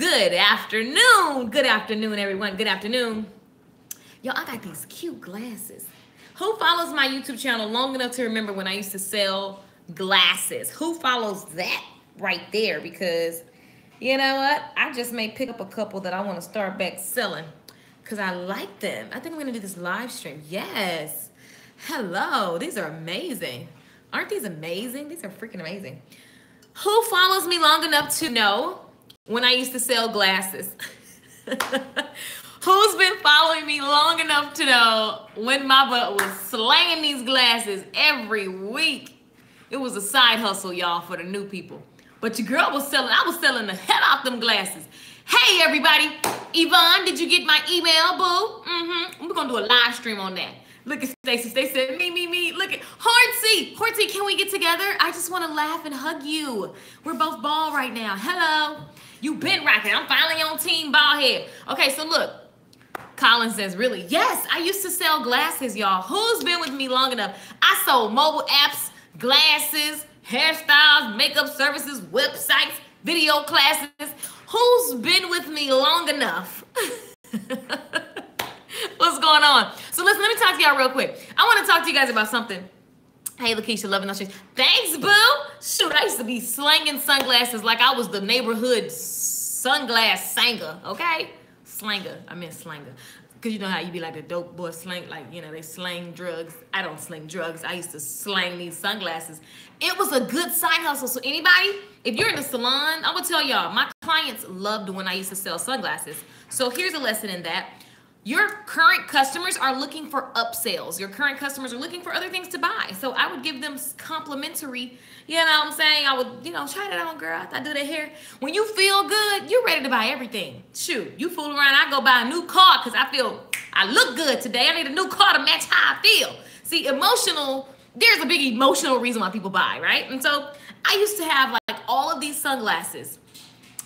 Good afternoon. Good afternoon, everyone. Good afternoon. Yo, I got these cute glasses. Who follows my YouTube channel long enough to remember when I used to sell glasses? Who follows that right there? Because you know what? I just may pick up a couple that I want to start back selling because I like them. I think I'm going to do this live stream. Yes. Hello. These are amazing. Aren't these amazing? These are freaking amazing. Who follows me long enough to know when I used to sell glasses? Who's been following me long enough to know when my butt was slanging these glasses every week? It was a side hustle, y'all, for the new people. But your girl was selling, I was selling the hell out them glasses. Hey, everybody. Yvonne, did you get my email, boo? We're going to do a live stream on that. Look at Stacy. They said, me. Look at Hortsy. Hortsy, can we get together? I just want to laugh and hug you. We're both bald right now. Hello. You've been rocking. I'm finally on team bald head. Okay, so look. Colin says, really? Yes, I used to sell glasses, y'all. Who's been with me long enough? I sold mobile apps, glasses, hairstyles, makeup services, websites, video classes. Who's been with me long enough? What's going on? So listen, let me talk to y'all real quick. I want to talk to you guys about something. Hey, Lakeisha, loving those shades. Thanks, boo. Shoot, I used to be slanging sunglasses like I was the neighborhood sunglass singer, okay? Slanger. I meant slanger. Because you know how you be like a dope boy slang, like, you know, they slang drugs. I don't slang drugs. I used to slang these sunglasses. It was a good side hustle. So anybody, if you're in the salon, I would tell y'all, my clients loved when I used to sell sunglasses. So here's a lesson in that. Your current customers are looking for upsells. Your current customers are looking for other things to buy. So I would give them complimentary, you know what I'm saying? I would, you know, try that on, girl. I do that hair. When you feel good, you're ready to buy everything. Shoot, you fool around, I go buy a new car because I look good today. I need a new car to match how I feel. See, there's a big emotional reason why people buy, right? And so I used to have like all of these sunglasses.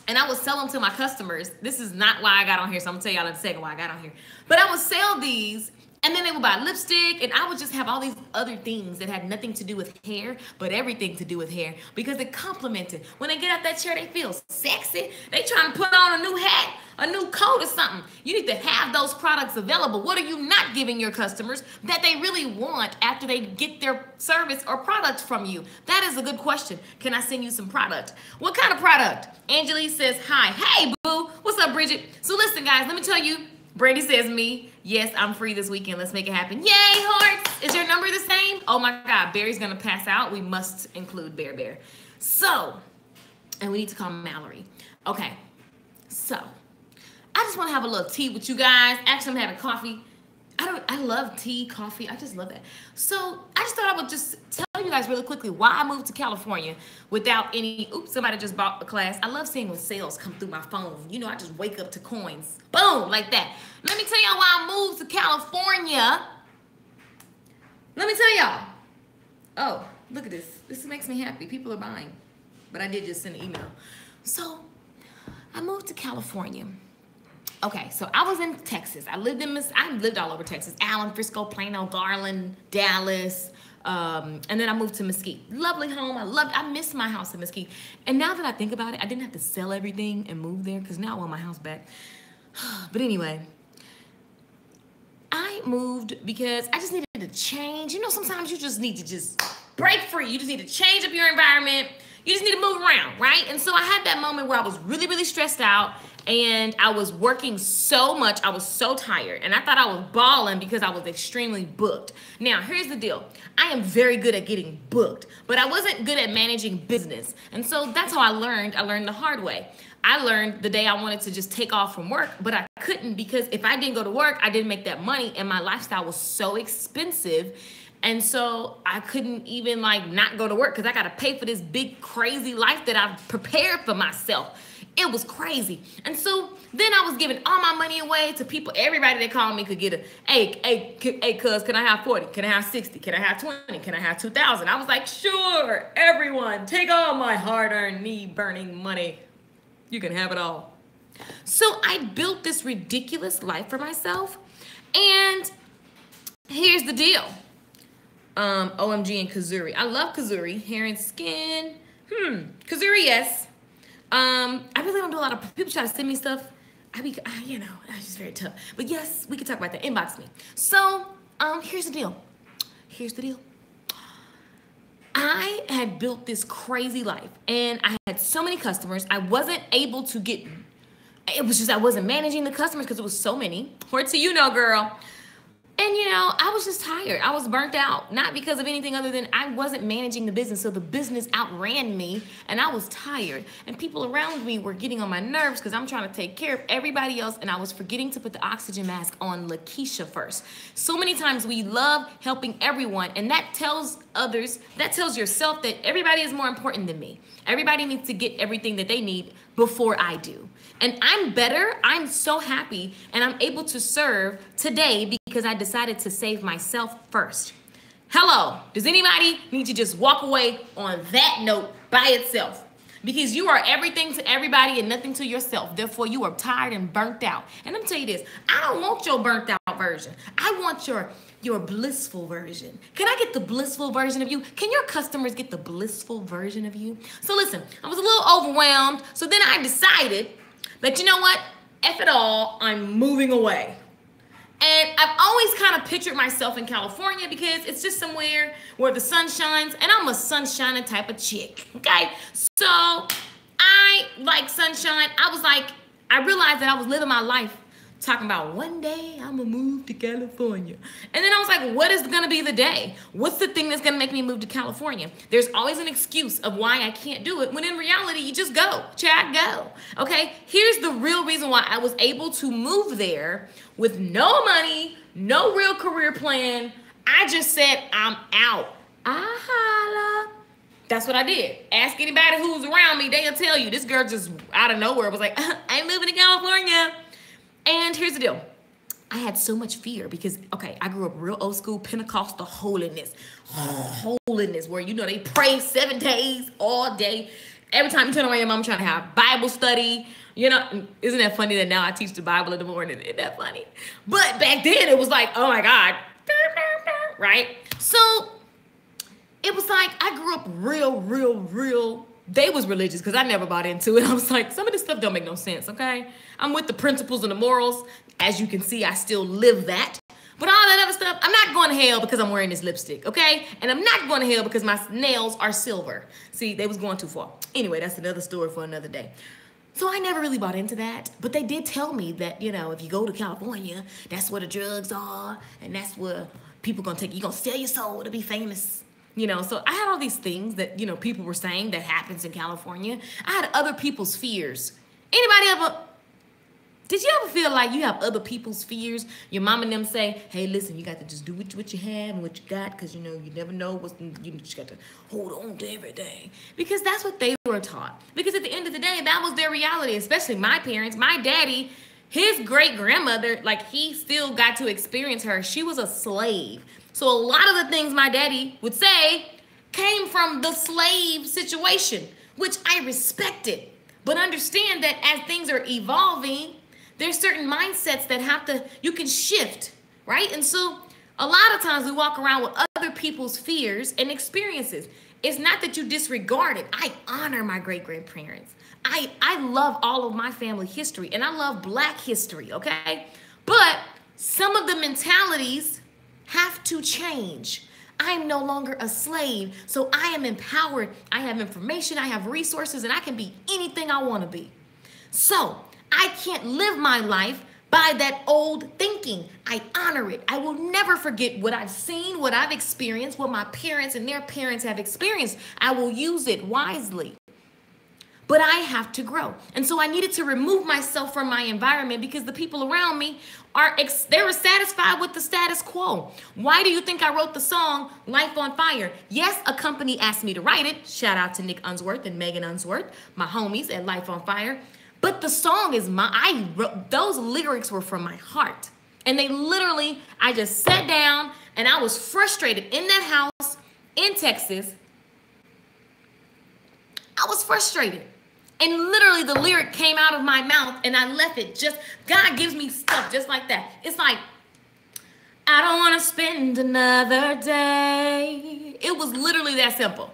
And I would sell them to my customers. This is not why I got on here, so I'm gonna tell y'all in a second why I got on here. But I would sell these, and then they would buy lipstick, and I would just have all these other things that had nothing to do with hair, but everything to do with hair, because it complemented. When they get out that chair, they feel sexy. They trying to put on a new hat, a new coat or something. You need to have those products available. What are you not giving your customers that they really want after they get their service or product from you? That is a good question. Can I send you some product? What kind of product? Angelique says, hi. Hey, boo. What's up, Bridget? So listen, guys, let me tell you. Brady says me. Yes, I'm free this weekend. Let's make it happen. Yay, hearts. Is your number the same? Oh, my God. Barry's going to pass out. We must include Bear. So, and we need to call Mallory. Okay. So, I just want to have a little tea with you guys. Actually, I'm having coffee. I love tea, coffee. I just love that. So I just thought I would just tell you guys really quickly why I moved to California without any, oops, somebody just bought a class. I love seeing when sales come through my phone. You know, I just wake up to coins. Boom, like that. Let me tell y'all why I moved to California. Let me tell y'all. Oh, look at this. This makes me happy. People are buying. But I did just send an email. So I moved to California. Okay, so I was in Texas. I lived all over Texas. Allen, Frisco, Plano, Garland, Dallas, and then I moved to Mesquite. Lovely home. I miss my house in Mesquite. And now that I think about it, I didn't have to sell everything and move there because now I want my house back. But anyway, I moved because I just needed to change. You know, sometimes you just need to just break free. You just need to change up your environment. You just need to move around, right? And so I had that moment where I was really, really stressed out. And I was working so much. I was so tired. And I thought I was balling because I was extremely booked. Now, here's the deal. I am very good at getting booked, but I wasn't good at managing business. And so that's how I learned. I learned the hard way. I learned the day I wanted to just take off from work, but I couldn't because if I didn't go to work, I didn't make that money. And my lifestyle was so expensive. And so I couldn't even like not go to work because I got to pay for this big crazy life that I've prepared for myself. It was crazy. And so then I was giving all my money away to people. Everybody that called me could get hey, cuz, can I have 40? Can I have 60? Can I have 20? Can I have 2,000? I was like, sure, everyone, take all my hard-earned, knee-burning money. You can have it all. So I built this ridiculous life for myself. And here's the deal. OMG and Kazuri. I love Kazuri. Hair and skin. Kazuri, yes. I really don't do a lot of people try to send me stuff. That's just very tough. But yes, we can talk about that. Inbox me. So, here's the deal. Here's the deal. I had built this crazy life, and I had so many customers. I wasn't able to get. It was just I wasn't managing the customers because it was so many. Word to you know, girl. And I was just tired. I was burnt out, not because of anything other than I wasn't managing the business. So the business outran me, and I was tired. And people around me were getting on my nerves because I'm trying to take care of everybody else, and I was forgetting to put the oxygen mask on Lakeisha first. So many times we love helping everyone, and that tells others, that tells yourself that everybody is more important than me. Everybody needs to get everything that they need before I do. And I'm better. I'm so happy, and I'm able to serve today because I decided to save myself first. Hello, does anybody need to just walk away on that note by itself? Because you are everything to everybody and nothing to yourself. Therefore, you are tired and burnt out. And let me tell you this, I don't want your burnt out version. I want your blissful version. Can I get the blissful version of you? Can your customers get the blissful version of you? So listen, I was a little overwhelmed. So then I decided that, you know what? F it all, I'm moving away. And I've always kind of pictured myself in California because it's just somewhere where the sun shines, and I'm a sunshining type of chick, okay? So I like sunshine. I realized that I was living my life talking about one day I'm gonna move to California. And then I was like, what is gonna be the day? What's the thing that's gonna make me move to California? There's always an excuse of why I can't do it, when in reality, you just go, Chad, go, okay? Here's the real reason why I was able to move there with no money, no real career plan. I just said, I'm out. I holla. That's what I did. Ask anybody who's around me, they'll tell you. This girl just out of nowhere was like, I'm moving to California. And here's the deal. I had so much fear because, okay, I grew up real old school Pentecostal holiness. Holiness, where, they pray 7 days, all day. Every time you turn around, your mom trying to have Bible study. Isn't that funny that now I teach the Bible in the morning? Isn't that funny? But back then, it was like, oh my God. Right? So it was like I grew up real. They was religious because I never bought into it. I was like, some of this stuff don't make no sense, okay? I'm with the principles and the morals. As you can see, I still live that. But all that other stuff, I'm not going to hell because I'm wearing this lipstick, okay? And I'm not going to hell because my nails are silver. See, they was going too far. Anyway, that's another story for another day. So I never really bought into that. But they did tell me that, if you go to California, that's where the drugs are. And that's where people going to take you. You're going to sell your soul to be famous. So I had all these things that, people were saying that happens in California. I had other people's fears. Did you ever feel like you have other people's fears? Your mom and them say, hey, listen, you got to just do what you have and what you got because, you never know you just got to hold on to everything. Because that's what they were taught. Because at the end of the day, that was their reality, especially my parents. My daddy, his great-grandmother, he still got to experience her. She was a slave. So a lot of the things my daddy would say came from the slave situation, which I respected. But understand that as things are evolving, there's certain mindsets that you can shift, right? And so a lot of times we walk around with other people's fears and experiences. It's not that you disregard it. I honor my great-grandparents. I love all of my family history, and I love Black history, okay? But some of the mentalities have to change. I'm no longer a slave, so I am empowered. I have information, I have resources, and I can be anything I want to be. So I can't live my life by that old thinking. I honor it. I will never forget what I've seen, what I've experienced, what my parents and their parents have experienced. I will use it wisely. But I have to grow. And so I needed to remove myself from my environment because the people around me they were satisfied with the status quo. Why do you think I wrote the song Life on Fire? Yes, a company asked me to write it. Shout out to Nick Unsworth and Megan Unsworth, my homies at Life on Fire. But the song is those lyrics were from my heart. And I just sat down and I was frustrated in that house in Texas. I was frustrated. And literally the lyric came out of my mouth and I left it God gives me stuff just like that. It's like, I don't want to spend another day. It was literally that simple.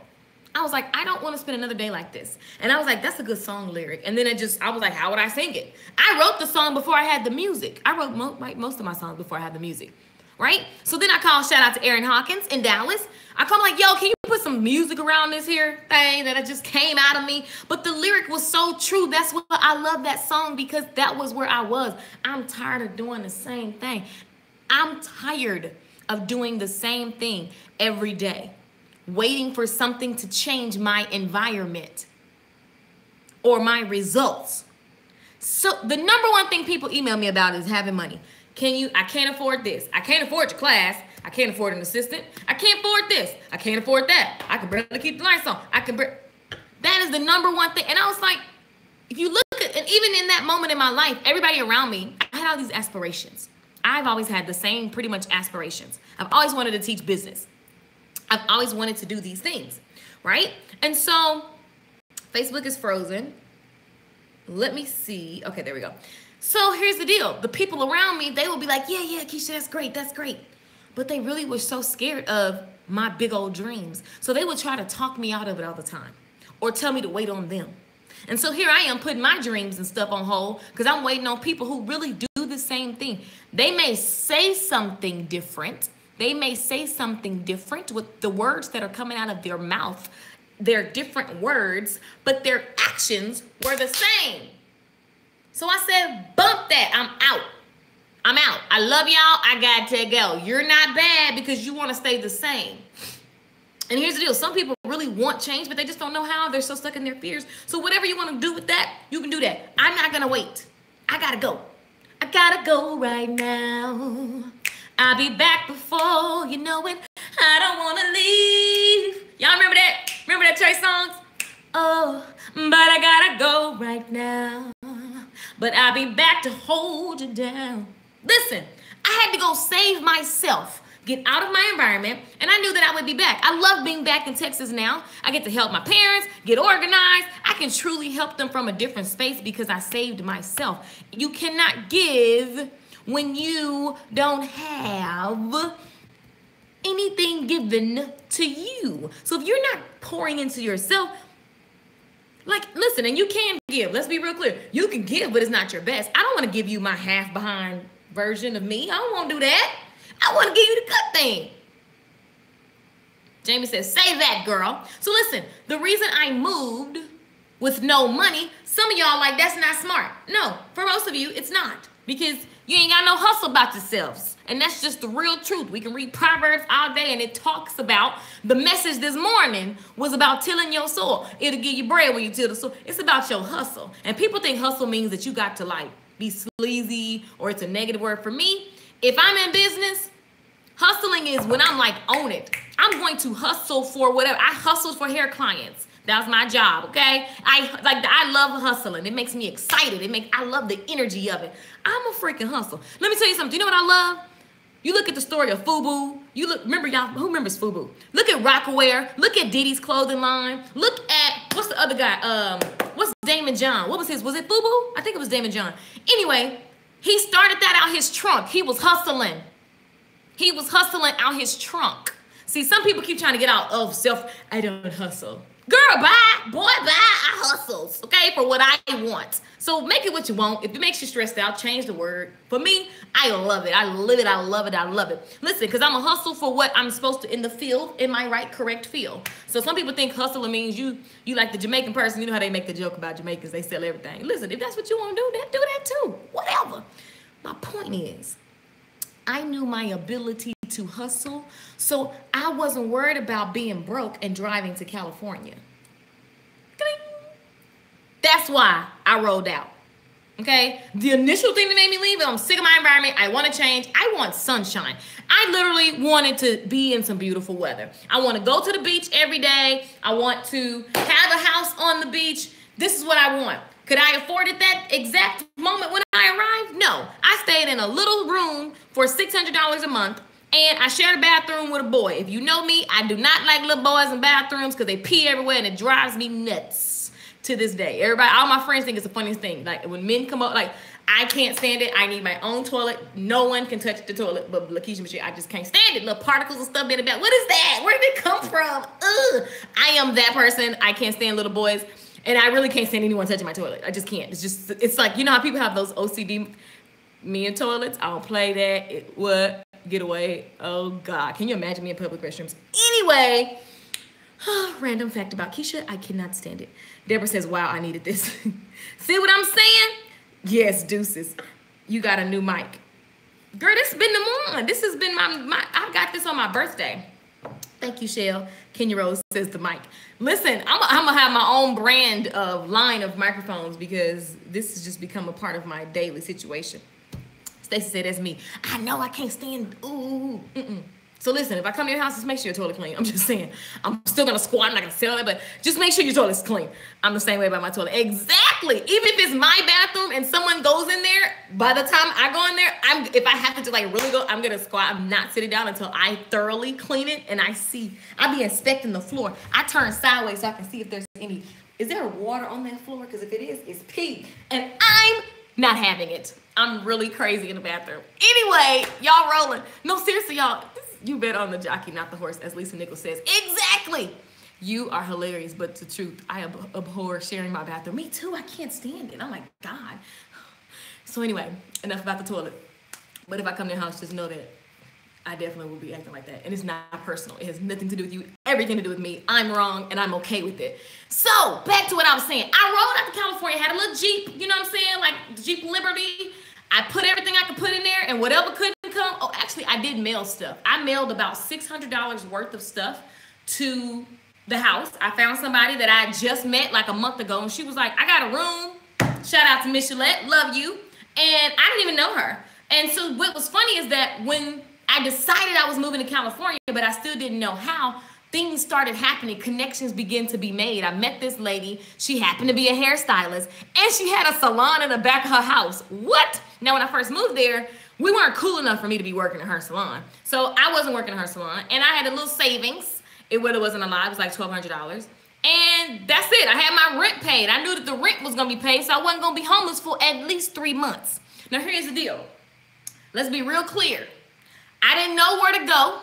I was like, I don't want to spend another day like this. And I was like, that's a good song lyric. And then I was like, how would I sing it? I wrote the song before I had the music. I wrote most of my songs before I had the music, right? So then I called, shout out to Aaron Hawkins in Dallas. I called like, yo, can you put some music around this here thing that just came out of me? But the lyric was so true. That's why I love that song, because that was where I was. I'm tired of doing the same thing. I'm tired of doing the same thing every day, waiting for something to change my environment or my results. So the number one thing people email me about is having money. I can't afford this. I can't afford your class. I can't afford an assistant. I can't afford this. I can't afford that. I can barely keep the lights on. That is the number one thing. And I was like, if you look at, and even in that moment in my life, everybody around me, I had all these aspirations. I've always had the same pretty much aspirations. I've always wanted to teach business. I've always wanted to do these things, right? And so Facebook is frozen. Let me see. Okay, there we go. So here's the deal. The people around me, they will be like, yeah, Keisha, that's great. That's great. But they really were so scared of my big old dreams. So they would try to talk me out of it all the time or tell me to wait on them. And so here I am putting my dreams and stuff on hold because I'm waiting on people who really do the same thing. They may say something different. They may say something different with the words that are coming out of their mouth. They're different words, but their actions were the same. So I said, bump that. I'm out. I'm out. I love y'all. I got to go. You're not bad because you want to stay the same. And here's the deal. Some people really want change, but they just don't know how. They're so stuck in their fears. So whatever you want to do with that, you can do that. I'm not going to wait. I got to go. I got to go right now. I'll be back before you know it. I don't want to leave. Y'all remember that? Remember that Trey songs? Oh, but I got to go right now. But I'll be back to hold you down. Listen, I had to go save myself, get out of my environment, and I knew that I would be back. I love being back in Texas now. I get to help my parents, get organized. I can truly help them from a different space because I saved myself. You cannot give when you don't have anything given to you. So if you're not pouring into yourself, like, listen, and you can give. Let's be real clear. You can give, but it's not your best. I don't want to give you my half behind version of me. I don't want to do that. I want to give you the good thing. Jamie says, say that, girl. So listen, the reason I moved with no money, some of y'all like, that's not smart. No, for most of you, it's not. Because you ain't got no hustle about yourselves. And that's just the real truth. We can read Proverbs all day, and it talks about the message this morning was about tilling your soil. It'll give you bread when you till the soil. It's about your hustle. And people think hustle means that you got to like be sleazy or it's a negative word. For me, if I'm in business, hustling is when I'm like on it. I'm going to hustle for whatever. I hustled for hair clients. That was my job, okay? I love hustling. It makes me excited. I love the energy of it. I'm a freaking hustle. Let me tell you something. Do you know what I love? You look at the story of FUBU. Remember y'all, who remembers FUBU? Look at Rockaware. Look at Didi's clothing line. Look at, what's the other guy? What's Damon John? What was his? Was it FUBU? I think it was Damon John. Anyway, he started that out his trunk. He was hustling. He was hustling out his trunk. See, some people keep trying to get out of self. I don't hustle. Girl, bye. Boy, bye. I hustles, okay, for what I want. So make it what you want. If it makes you stressed out, change the word. For me, I love it. I live it. I love it. I love it. Listen, because I'm a hustle for what I'm supposed to in the field, in my right, correct field. So some people think hustling means you like the Jamaican person. You know how they make the joke about Jamaicans. They sell everything. Listen, if that's what you want to do that too. Whatever. My point is, I knew my ability to hustle, so I wasn't worried about being broke and driving to California. That's why I rolled out. Okay? The initial thing that made me leave, I'm sick of my environment. I want to change. I want sunshine. I literally wanted to be in some beautiful weather. I want to go to the beach every day. I want to have a house on the beach. This is what I want. Could I afford it that exact moment when I arrived? No. I stayed in a little room for $600 a month, and I shared a bathroom with a boy. If you know me, I do not like little boys in bathrooms because they pee everywhere, and it drives me nuts. to this day. Everybody, all my friends think it's the funniest thing. Like when men come up, like I can't stand it. I need my own toilet. No one can touch the toilet but Lakeisha Michelle. I just can't stand it. Little particles and stuff in the back. What is that? Where did it come from? Ugh. I am that person. I can't stand little boys. And I really can't stand anyone touching my toilet. I just can't. It's like, you know how people have those OCD men toilets? I don't play that. What? Get away. Oh, God. Can you imagine me in public restrooms? Anyway, random fact about Keisha. I cannot stand it. Deborah says, wow, I needed this. See what I'm saying? Yes, deuces. You got a new mic. Girl, this has been the one. This has been I got this on my birthday. Thank you, Shell. Kenya Rose says the mic. Listen, I'm going to have my own brand of line of microphones because this has just become a part of my daily situation. Stacy said, that's me. I know I can't stand, ooh, So listen, if I come to your house, just make sure your toilet clean. I'm just saying. I'm still going to squat. I'm not going to sit on it, but just make sure your toilet's clean. I'm the same way about my toilet. Exactly. Even if it's my bathroom and someone goes in there, by the time I go in there, if I have to like really go, I'm going to squat. I'm not sitting down until I thoroughly clean it and I'll be inspecting the floor. I turn sideways so I can see if there's is there water on that floor? Because if it is, it's pee. And I'm not having it. I'm really crazy in the bathroom. Anyway, y'all rolling. No, seriously, y'all. You bet on the jockey, not the horse, as Lisa Nichols says. Exactly. You are hilarious, but the truth, I abhor sharing my bathroom. Me too. I can't stand it. Oh my God. So anyway, enough about the toilet. But if I come to your house, just know that I definitely will be acting like that. And it's not personal. It has nothing to do with you. Everything to do with me. I'm wrong, and I'm okay with it. So back to what I was saying. I rode out to California, had a little Jeep. You know what I'm saying? Like Jeep Liberty. I put everything I could put in there, and whatever couldn't come. Oh, actually, I did mail stuff. I mailed about $600 worth of stuff to the house. I found somebody that I just met like a month ago, and she was like, I got a room. Shout out to Michelle. Love you. And I didn't even know her. And so what was funny is that when I decided I was moving to California, but I still didn't know how, things started happening. Connections began to be made. I met this lady. She happened to be a hairstylist, and she had a salon in the back of her house. What? Now, when I first moved there, we weren't cool enough for me to be working in her salon. So I wasn't working in her salon, and I had a little savings. It really wasn't a lot. It was like $1,200. And that's it. I had my rent paid. I knew that the rent was going to be paid, so I wasn't going to be homeless for at least 3 months. Now, here's the deal. Let's be real clear. I didn't know where to go.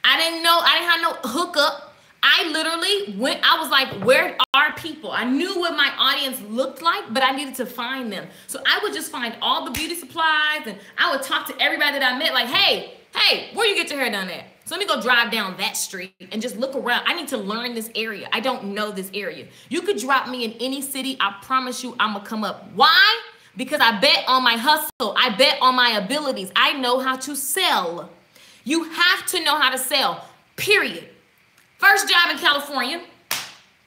I didn't have no hookup. I literally went, I was like, where are people? I knew what my audience looked like, but I needed to find them. So I would just find all the beauty supplies, and I would talk to everybody that I met like, hey, where you get your hair done at? So let me go drive down that street and just look around. I need to learn this area. I don't know this area. You could drop me in any city. I promise you I'm gonna come up. Why? Because I bet on my hustle. I bet on my abilities. I know how to sell. You have to know how to sell, period. First job in California,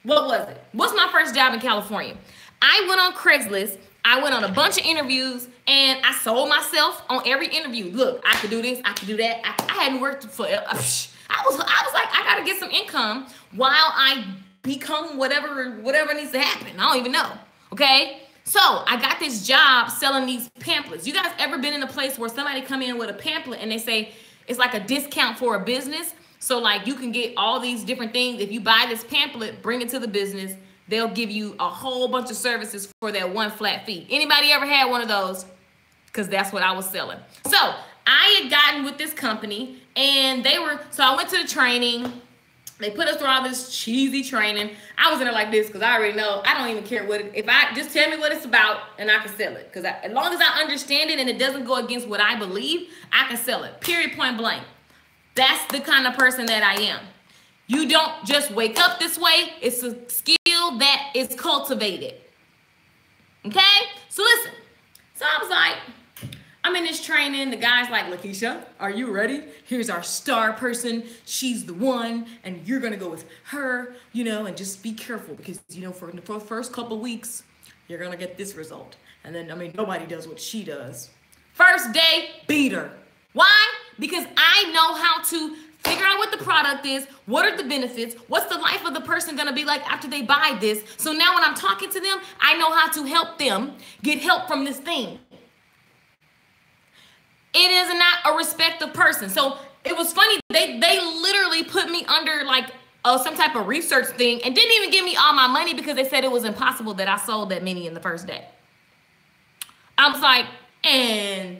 what was it? What's my first job in California? I went on Craigslist. I went on a bunch of interviews, and I sold myself on every interview. Look, I could do this. I could do that. I hadn't worked for, I was like, I got to get some income while I become whatever needs to happen. I don't even know, okay? So I got this job selling these pamphlets. You guys ever been in a place where somebody come in with a pamphlet and they say it's like a discount for a business? So like you can get all these different things. If you buy this pamphlet, bring it to the business, they'll give you a whole bunch of services for that one flat fee. Anybody ever had one of those? Because that's what I was selling. So I had gotten with this company, and so I went to the training. They put us through all this cheesy training. I was in there like this because I already know. I don't even care if I just tell me what it's about and I can sell it. Because as long as I understand it and it doesn't go against what I believe, I can sell it. Period, point blank. That's the kind of person that I am. You don't just wake up this way. It's a skill that is cultivated. Okay? So listen. So I was like, I'm in this training. The guy's like, Lakeisha, are you ready? Here's our star person. She's the one, and you're going to go with her, and just be careful because, for the first couple weeks, you're going to get this result. And then, nobody does what she does. First day, beat her. Why? Because I know how to figure out what the product is, what are the benefits, what's the life of the person going to be like after they buy this. So now when I'm talking to them, I know how to help them get help from this thing. It is not a respective person. So it was funny. They literally put me under like some type of research thing and didn't even give me all my money because they said it was impossible that I sold that many in the first day. I was like, and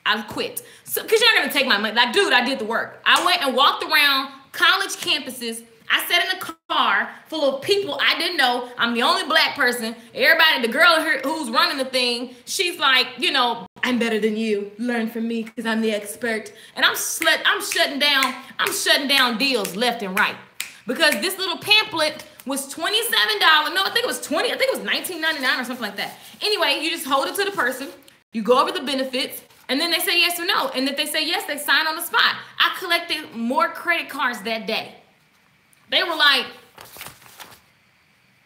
I quit. So, because you're not going to take my money. Like, dude, I did the work. I went and walked around college campuses. I sat in a car full of people I didn't know. I'm the only black person. Everybody, the girl who's running the thing, she's like, you know, I'm better than you. Learn from me because I'm the expert. And I'm shutting down deals left and right. Because this little pamphlet was $27. No, I think it was $20. I think it was $19.99 or something like that. Anyway, you just hold it to the person. You go over the benefits. And then they say yes or no. And if they say yes, they sign on the spot. I collected more credit cards that day. They were like,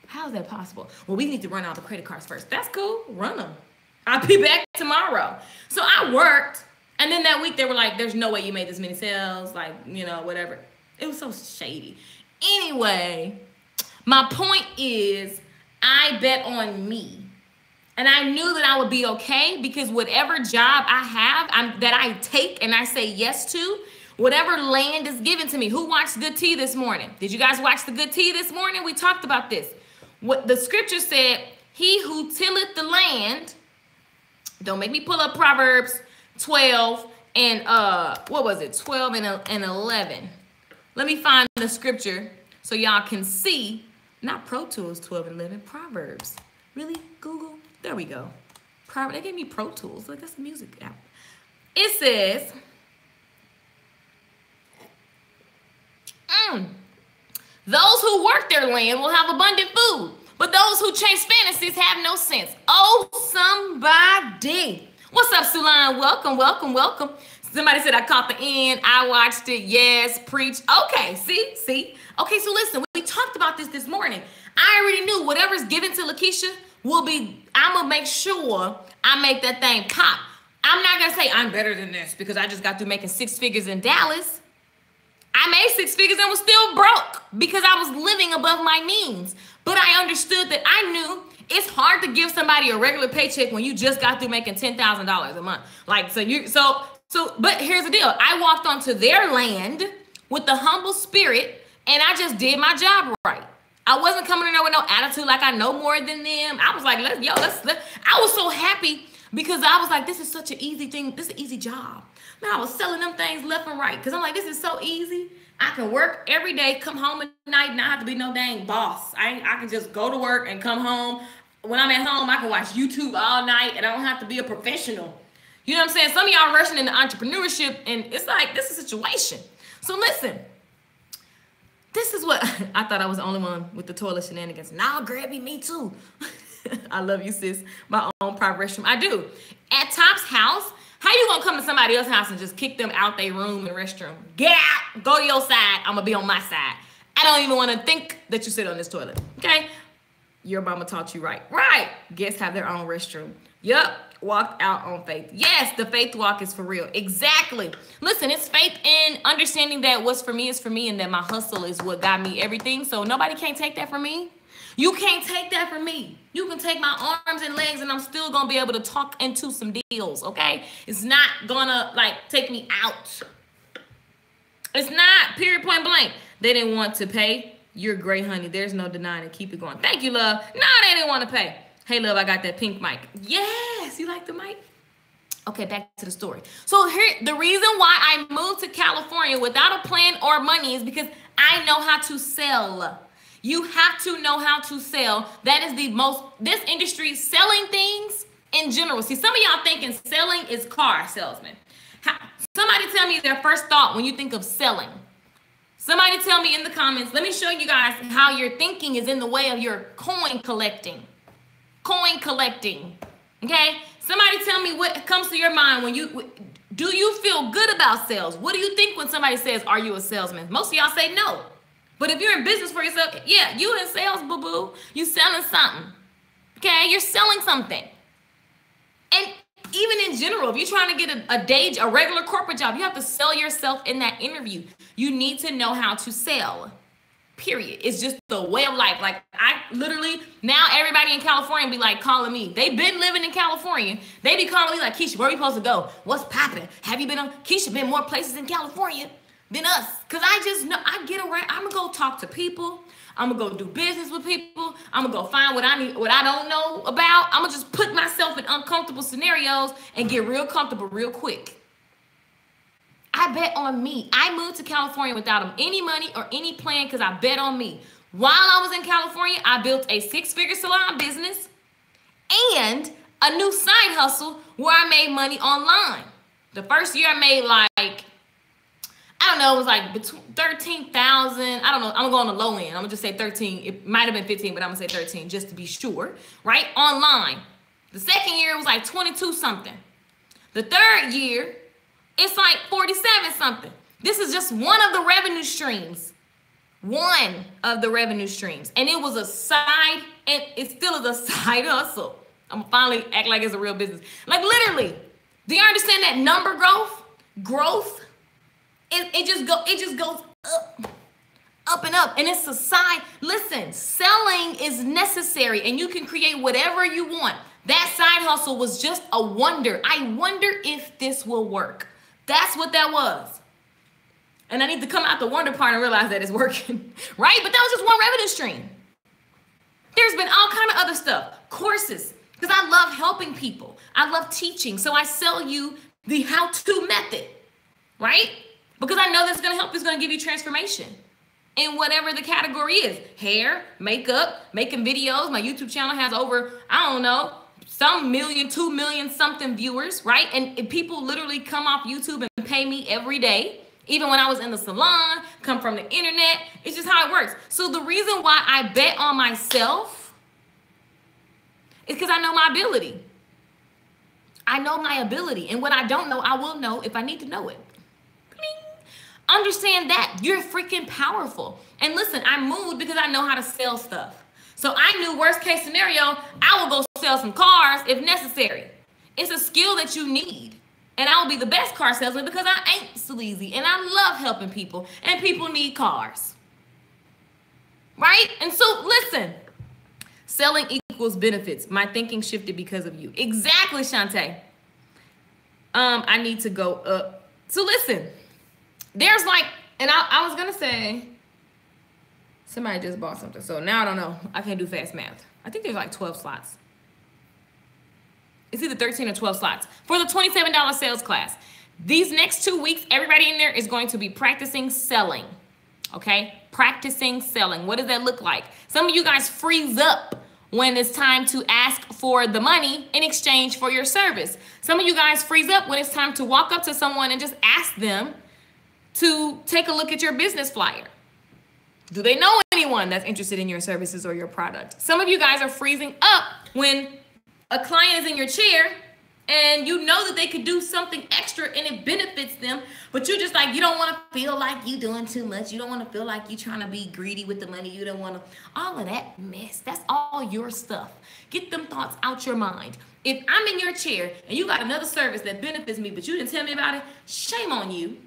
how is that possible? Well, we need to run all the credit cards first. That's cool. Run them. I'll be back tomorrow. So I worked. And then that week they were like, there's no way you made this many sales. Like, you know, whatever. It was so shady. Anyway, my point is I bet on me. And I knew that I would be okay because whatever job I have that I take and I say yes to, whatever land is given to me. Who watched Good Tea this morning? Did you guys watch the Good Tea this morning? We talked about this. What the scripture said, he who tilleth the land, don't make me pull up Proverbs 12 and what was it? 12 and 11. Let me find the scripture so y'all can see. Not Pro Tools 12 and 11, Proverbs. Really? Google? There we go. They gave me Pro Tools. Like, that's a music app. It says, those who work their land will have abundant food, but those who chase fantasies have no sense. Oh, somebody. What's up, Sulan? Welcome, welcome, welcome. Somebody said I caught the end. I watched it. Yes, preach. Okay, see? Okay, so listen, we talked about this morning. I already knew whatever's given to Lakeisha will be, I'm going to make sure I make that thing pop. I'm not going to say I'm better than this because I just got through making 6 figures in Dallas. I made 6 figures and was still broke because I was living above my means. But I understood that I knew it's hard to give somebody a regular paycheck when you just got through making $10,000 a month. Like, but here's the deal. I walked onto their land with the humble spirit and I just did my job right. I wasn't coming in there with no attitude like I know more than them. I was like, I was so happy because I was like, this is such an easy thing. This is an easy job. Man, I was selling them things left and right because I'm like, this is so easy. I can work every day, come home at night, and not have to be no dang boss. I can just go to work and come home. When I'm at home, I can watch YouTube all night and I don't have to be a professional. You know what I'm saying? Some of y'all rushing into entrepreneurship and it's like, this is a situation. So listen. This is what, I thought I was the only one with the toilet shenanigans. Now, Grabby, me too. I love you, sis. My own private restroom. I do. At Top's house, how you gonna come to somebody else's house and just kick them out their room and restroom? Get out, go to your side. I'm gonna be on my side. I don't even wanna think that you sit on this toilet, okay? Your mama taught you right. Right, guests have their own restroom. Yup, walked out on faith. Yes, the faith walk is for real. Exactly. Listen, it's faith in understanding that what's for me is for me and that my hustle is what got me everything. So nobody can't take that from me. You can't take that from me. You can take my arms and legs and I'm still going to be able to talk into some deals, okay? It's not going to, like, take me out. It's not, period, point blank. They didn't want to pay. You're great, honey. There's no denying it. Keep it going. Thank you, love. No, they didn't want to pay. Hey, love, I got that pink mic. Yes, you like the mic? Okay, back to the story. So here, the reason why I moved to California without a plan or money is because I know how to sell. You have to know how to sell. That is this industry, selling things in general. See, some of y'all thinking selling is car salesman. Somebody tell me their first thought when you think of selling. Somebody tell me in the comments. Let me show you guys how your thinking is in the way of your coin collecting. Coin collecting, okay? Somebody tell me what comes to your mind when do you feel good about sales? What do you think when somebody says, are you a salesman? Most of y'all say no. But if you're in business for yourself, yeah, you in sales, boo-boo. You selling something, okay? You're selling something. And even in general, if you're trying to get a regular corporate job, you have to sell yourself in that interview. You need to know how to sell. Period. It's just the way of life. Like, I literally, now everybody in California be like calling me. They've been living in California. They be calling me like, Keisha, where we supposed to go? What's popping? Have you been on? Keisha been more places in California. than us. Because I just know, I get around, I'm going to go talk to people. I'm going to go do business with people. I'm going to go find what I need, what I don't know about. I'm going to just put myself in uncomfortable scenarios and get real comfortable real quick. I bet on me. I moved to California without any money or any plan because I bet on me. While I was in California, I built a 6-figure salon business and a new side hustle where I made money online. The first year I made like, I don't know, it was like between 13,000. I don't know. I'm gonna go on the low end. I'm gonna just say 13. It might have been 15, but I'm gonna say 13 just to be sure, right? Online. The second year it was like 22 something. The third year, it's like 47 something. This is just one of the revenue streams. One of the revenue streams. And it was a side, and it still is a side hustle. I'm gonna finally act like it's a real business. Like literally, do you understand that number growth? Growth, it just goes up and up. And it's a side. Listen, selling is necessary and you can create whatever you want. That side hustle was just a wonder. I wonder if this will work. That's what that was. And I need to come out the wonder part and realize that it's working, right? But that was just one revenue stream. There's been all kind of other stuff, courses, because I love helping people. I love teaching. So I sell you the how-to method, right? Because I know that's going to help. It's going to give you transformation in whatever the category is. Hair, makeup, making videos. My YouTube channel has over, I don't know, some million, 2 million something viewers, right? And people literally come off YouTube and pay me every day. Even when I was in the salon, come from the internet. It's just how it works. So the reason why I bet on myself is because I know my ability. I know my ability. And what I don't know, I will know if I need to know it. Understand that. You're freaking powerful. And listen, I moved because I know how to sell stuff. So I knew worst case scenario, I will go sell some cars if necessary. It's a skill that you need. And I will be the best car salesman because I ain't sleazy. And I love helping people. And people need cars. Right? And so listen, selling equals benefits. My thinking shifted because of you. Exactly, Shantae. I need to go up. So listen, there's like, and I was going to say, somebody just bought something. So now I don't know. I can't do fast math. I think there's like 12 slots. It's either 13 or 12 slots for the $27 sales class. These next 2 weeks, everybody in there is going to be practicing selling. Okay? Practicing selling. What does that look like? Some of you guys freeze up when it's time to ask for the money in exchange for your service. Some of you guys freeze up when it's time to walk up to someone and just ask them to take a look at your business flyer. Do they know anyone that's interested in your services or your product? Some of you guys are freezing up when a client is in your chair and you know that they could do something extra and it benefits them, but you're just like, you don't want to feel like you doing too much. You don't want to feel like you trying to be greedy with the money. You don't want to, all of that mess. That's all your stuff. Get them thoughts out your mind. If I'm in your chair and you got another service that benefits me, but you didn't tell me about it, shame on you.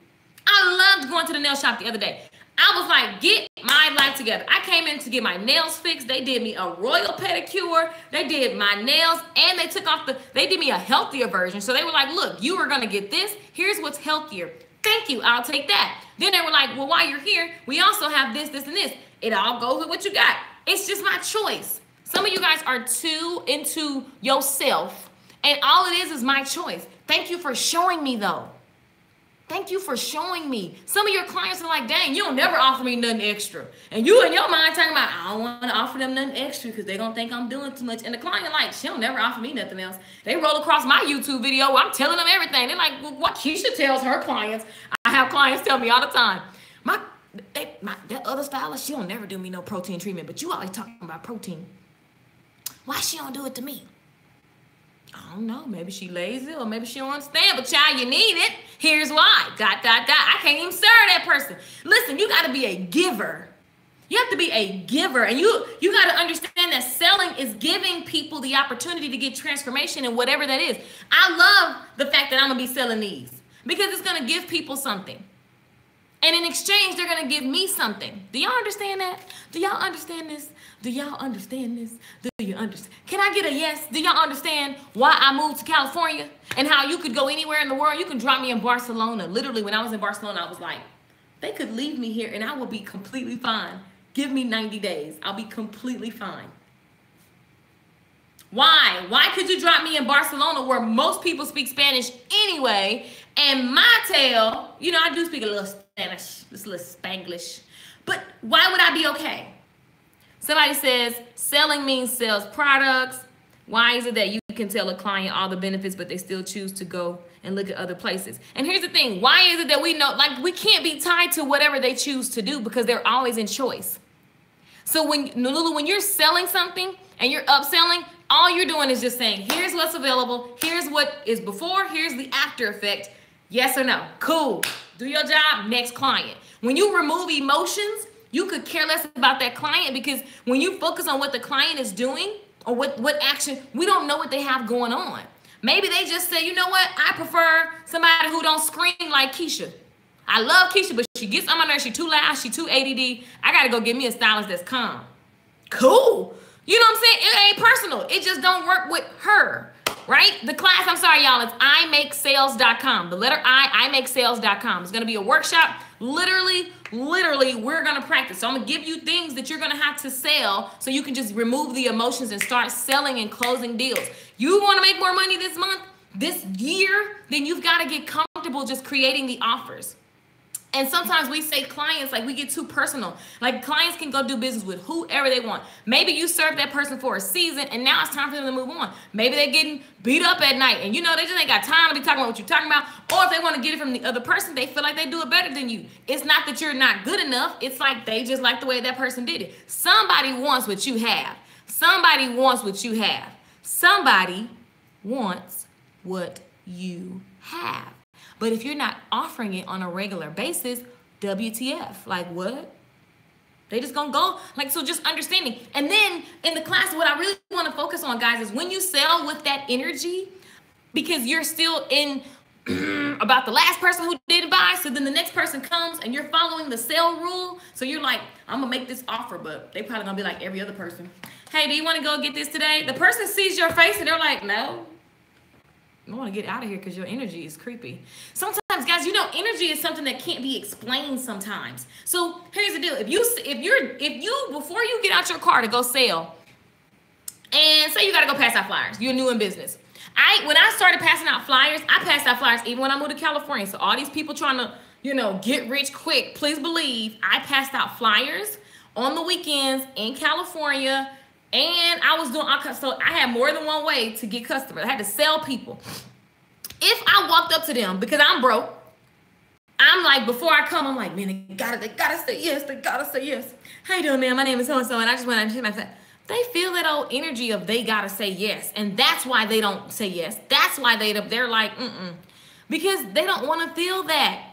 I loved going to the nail shop the other day. I was like, get my life together. I came in to get my nails fixed. They did me a royal pedicure. They did my nails and they took off they did me a healthier version. So they were like, look, you were going to get this. Here's what's healthier. Thank you. I'll take that. Then they were like, well, while you're here, we also have this, this, and this. It all goes with what you got. It's just my choice. Some of you guys are too into yourself and all it is my choice. Thank you for showing me though. Thank you for showing me. Some of your clients are like, dang, you don't never offer me nothing extra. And you in your mind talking about, I don't want to offer them nothing extra because they're going to think I'm doing too much. And the client like, she don't never offer me nothing else. They roll across my YouTube video where I'm telling them everything. They're like, well, what Keisha tells her clients. I have clients tell me all the time, that other stylist, she don't never do me no protein treatment, but you always talking about protein. Why she don't do it to me? I don't know. Maybe she lazy or maybe she don't understand. But child, you need it. Here's why. ... I can't even serve that person. Listen, you got to be a giver. You have to be a giver. And you got to understand that selling is giving people the opportunity to get transformation in whatever that is. I love the fact that I'm going to be selling these because it's going to give people something. And in exchange, they're going to give me something. Do y'all understand that? Do y'all understand this? Do y'all understand this? Do you understand? Can I get a yes? Do y'all understand why I moved to California and how you could go anywhere in the world? You can drop me in Barcelona. Literally, when I was in Barcelona, I was like, They could leave me here and I will be completely fine. Give me 90 days. I'll be completely fine. Why? Why could you drop me in Barcelona where most people speak Spanish anyway? And my tail, you know, I do speak a little Spanish, just a little Spanglish. But why would I be okay? Somebody says selling means sells products. Why is it that you can tell a client all the benefits, but they still choose to go and look at other places? And here's the thing. Why is it that we know, like, we can't be tied to whatever they choose to do because they're always in choice. So Lulu, when you're selling something and you're upselling, all you're doing is just saying, here's what's available. Here's what is before. Here's the after effect. Yes or no? Cool. Do your job. Next client. When you remove emotions, you could care less about that client because when you focus on what the client is doing or what action, we don't know what they have going on. Maybe they just say, you know what? I prefer somebody who don't scream like Keisha. I love Keisha, but she gets on my nerves. She too loud. She too ADD. I got to go get me a stylist that's calm. Cool. You know what I'm saying? It ain't personal. It just don't work with her, right? The class, I'm sorry, y'all, it's imakesales.com. The letter imakesales.com. It's going to be a workshop. Literally, we're going to practice. So I'm going to give you things that you're going to have to sell so you can just remove the emotions and start selling and closing deals. You want to make more money this month, this year, then you've got to get comfortable just creating the offers. And sometimes we say clients, like we get too personal. Like clients can go do business with whoever they want. Maybe you served that person for a season and now it's time for them to move on. Maybe they're getting beat up at night and you know they just ain't got time to be talking about what you're talking about. Or if they want to get it from the other person, they feel like they do it better than you. It's not that you're not good enough. It's like they just like the way that person did it. Somebody wants what you have. Somebody wants what you have. Somebody wants what you have. But if you're not offering it on a regular basis, WTF? Like what? They just gonna go. Like, so just understanding. And then in the class, what I really want to focus on, guys, is when you sell with that energy, because you're still in about the last person who didn't buy. So then the next person comes and you're following the sale rule. So you're like, I'm gonna make this offer, but they probably gonna be like every other person. Hey, do you want to go get this today? The person sees your face and they're like, no. I want to get out of here because your energy is creepy. Sometimes, guys, you know, energy is something that can't be explained sometimes. So here's the deal. If you before you get out your car to go sell, and say you got to go pass out flyers, you're new in business. When I started passing out flyers, I passed out flyers even when I moved to California. So all these people trying to, you know, get rich quick, please believe I passed out flyers on the weekends in California. And I was doing, so I had more than one way to get customers. I had to sell people. If I walked up to them, because I'm broke, I'm like, before I come, I'm like, man, they gotta say yes. They gotta say yes. How you doing, man? My name is so-and-so, and I just want to say, they feel that old energy of they gotta say yes. And that's why they don't say yes. That's why they're like, because they don't want to feel that.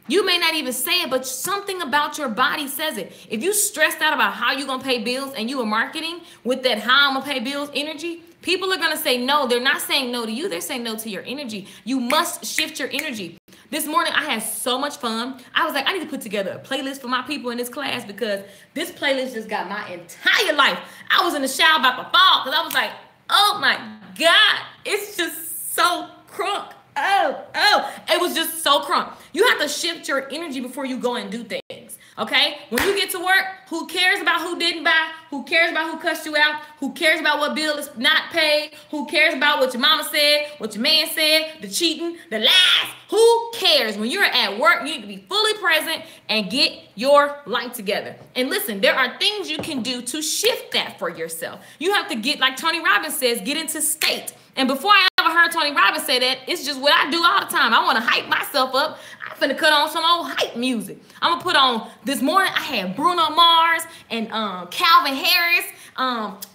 You may not even say it, but something about your body says it. If you stressed out about how you're going to pay bills and you are marketing with that how I'm going to pay bills energy, people are going to say no. They're not saying no to you. They're saying no to your energy. You must shift your energy. This morning, I had so much fun. I was like, I need to put together a playlist for my people in this class because this playlist just got my entire life. I was in the shower about to fall because I was like, oh my God, it's just so crunk. Oh, it was just so crunk. You have to shift your energy before you go and do things, okay? When you get to work, who cares about who didn't buy? Who cares about who cussed you out? Who cares about what bill is not paid? Who cares about what your mama said, what your man said, the cheating, the lies? Who cares? When you're at work, you need to be fully present and get your life together. And listen, there are things you can do to shift that for yourself. You have to get, like Tony Robbins says, get into state. And before I ever heard Tony Robbins say that, it's just what I do all the time. I want to hype myself up. I'm finna cut on some old hype music. I'm going to put on, this morning, I had Bruno Mars and Calvin Harris,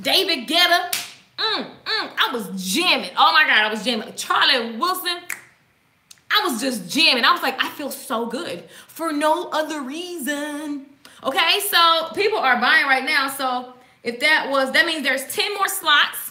David Guetta. I was jamming. Oh, my God, I was jamming. Charlie Wilson. I was just jamming. I was like, I feel so good for no other reason. Okay, so people are buying right now. So if that means there's 10 more slots.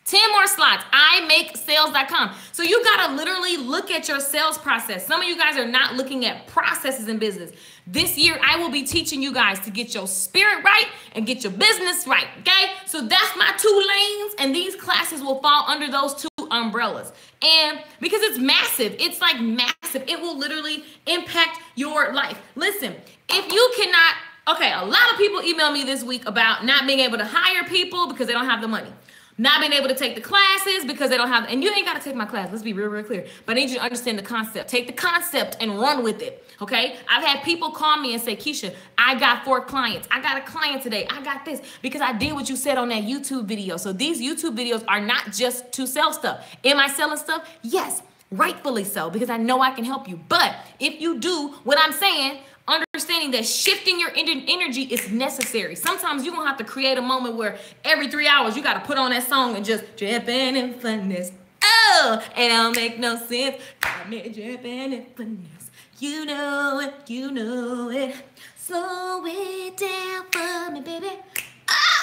10 more slots, imakesales.com. So you gotta literally look at your sales process. Some of you guys are not looking at processes in business. This year, I will be teaching you guys to get your spirit right and get your business right, okay? So that's my 2 lanes, and these classes will fall under those 2 2 umbrellas. And because it's massive, it's like massive. It will literally impact your life. Listen, if you cannot, okay, a lot of people email me this week about not being able to hire people because they don't have the money. Not being able to take the classes because they don't have, and you ain't got to take my class. Let's be real, real clear. But I need you to understand the concept. Take the concept and run with it, okay? I've had people call me and say, Keisha, I got 4 clients. I got a client today. I got this because I did what you said on that YouTube video. So these YouTube videos are not just to sell stuff. Am I selling stuff? Yes, rightfully so, because I know I can help you. But if you do what I'm saying, understanding that shifting your energy is necessary. Sometimes you're going to have to create a moment where every 3 hours you got to put on that song and just jumping in funness. Oh, it don't make no sense. Got me jumping in funness. You know it, you know it. Slow it down for me, baby.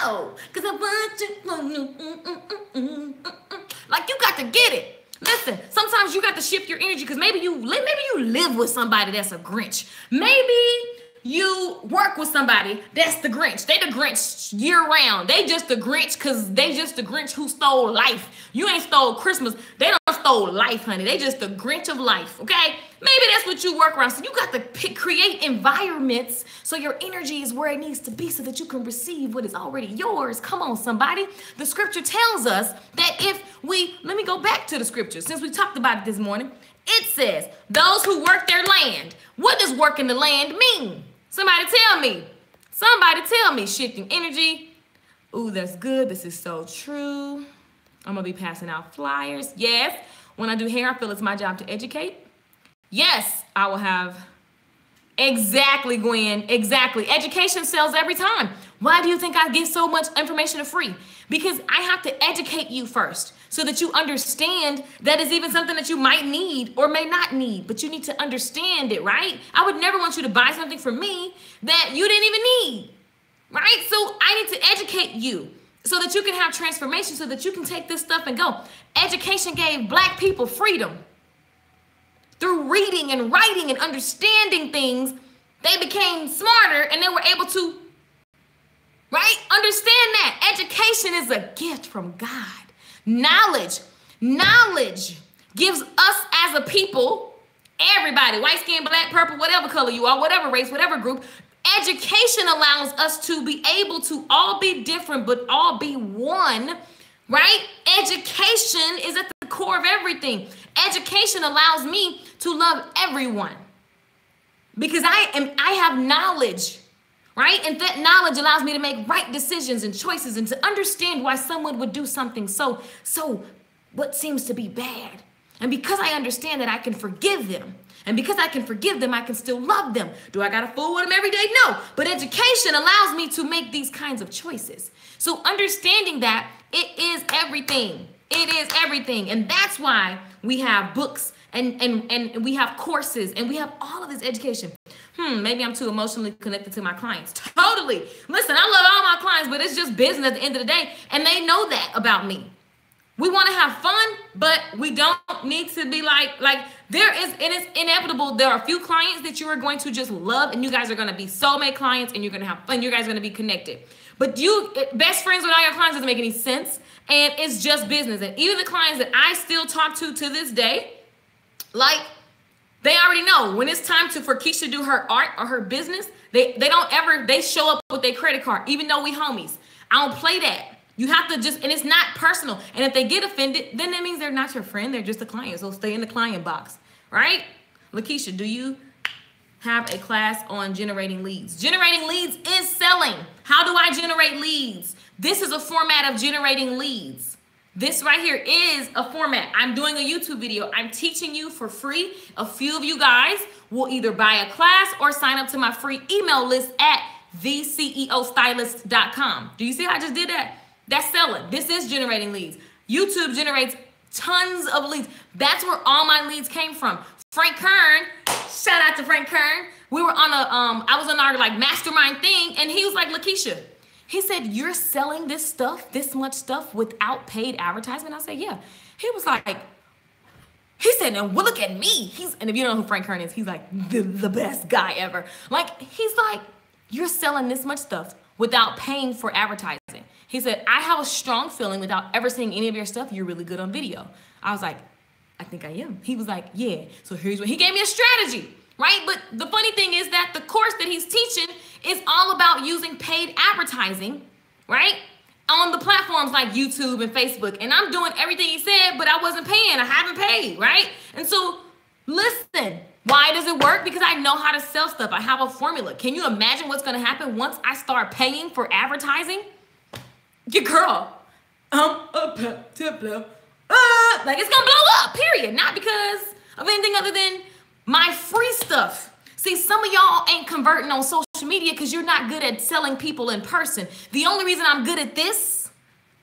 Oh, because I want you. Like, you got to get it. Listen, sometimes you got to shift your energy because maybe you live with somebody that's a Grinch. Maybe you work with somebody that's the Grinch. They the Grinch year round. They just the Grinch because they just the Grinch who stole life. You ain't stole Christmas. They don't stole life, honey. They just the Grinch of life, okay? Maybe that's what you work around. So you got to create environments so your energy is where it needs to be so that you can receive what is already yours. Come on, somebody. The scripture tells us that if we, let me go back to the scripture since we talked about it this morning. It says, those who work their land. What does work in the land mean? Somebody tell me. Somebody tell me. Shifting energy. Ooh, that's good. This is so true. I'm going to be passing out flyers. Yes. When I do hair, I feel it's my job to educate. Yes, I will have. Exactly, Gwen. Exactly. Education sells every time. Why do you think I give so much information for free? Because I have to educate you first so that you understand that is even something that you might need or may not need, but you need to understand it, right? I would never want you to buy something from me that you didn't even need, right? So I need to educate you so that you can have transformation, so that you can take this stuff and go. Education gave Black people freedom. Through reading and writing and understanding things, they became smarter and they were able to, right? Understand that. Education is a gift from God. Knowledge gives us as a people, everybody, white skin, black, purple, whatever color you are, whatever race, whatever group, education allows us to be able to all be different, but all be one, right? Education is at the core of everything. Education allows me to love everyone because I have knowledge, right? And that knowledge allows me to make right decisions and choices and to understand why someone would do something so what seems to be bad. And because I understand that, I can forgive them. And because I can forgive them, I can still love them. Do I got to fool with them every day? No. But education allows me to make these kinds of choices. So understanding that, it is everything. It is everything. And that's why we have books and we have courses and we have all of this education. Maybe I'm too emotionally connected to my clients. Totally. Listen, I love all my clients, but it's just business at the end of the day. And they know that about me. We want to have fun, but we don't need to be like there is, it is inevitable. There are a few clients that you are going to just love and you guys are going to be soulmate clients and you're going to have fun. You guys are going to be connected. But best friends with all your clients doesn't make any sense. And it's just business. And even the clients that I still talk to this day, like they already know when it's time for Keisha to do her art or her business, they show up with their credit card, even though we homies. I don't play that. You have to and it's not personal. And if they get offended, then that means they're not your friend. They're just a client. So stay in the client box, right? Lakeisha, do you have a class on generating leads? Generating leads is selling. How do I generate leads? This is a format of generating leads. This right here is a format. I'm doing a YouTube video. I'm teaching you for free. A few of you guys will either buy a class or sign up to my free email list at theceostylist.com. Do you see how I just did that? That's selling. This is generating leads. YouTube generates tons of leads. That's where all my leads came from. Frank Kern, shout out to Frank Kern. We were on I was on our mastermind thing, and he was like, Lakeisha, he said, you're selling this stuff, this much stuff without paid advertisement? I said, yeah. He was like, he said, now look at me. And if you don't know who Frank Kern is, he's like the best guy ever. Like, he's like, you're selling this much stuff without paying for advertising. He said, I have a strong feeling without ever seeing any of your stuff, you're really good on video. I was like, I think I am. He was like, yeah. So here's what he gave me a strategy, right? But the funny thing is that the course that he's teaching is all about using paid advertising, right? On the platforms like YouTube and Facebook. And I'm doing everything he said, but I wasn't paying. I haven't paid, right? And so listen, why does it work? Because I know how to sell stuff. I have a formula. Can you imagine what's going to happen once I start paying for advertising? Your girl, like it's going to blow up, period. Not because of anything other than my free stuff. See, some of y'all ain't converting on social media because you're not good at selling people in person. The only reason I'm good at this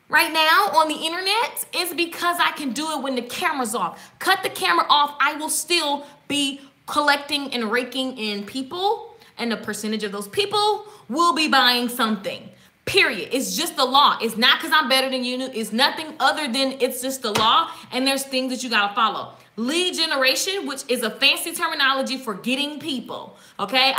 right now on the internet is because I can do it when the camera's off. Cut the camera off, I will still be collecting and raking in people, and a percentage of those people will be buying something. Period. It's just the law. It's not because I'm better than you. It's nothing other than it's just the law, and there's things that you got to follow. Lead generation, which is a fancy terminology for getting people. Okay,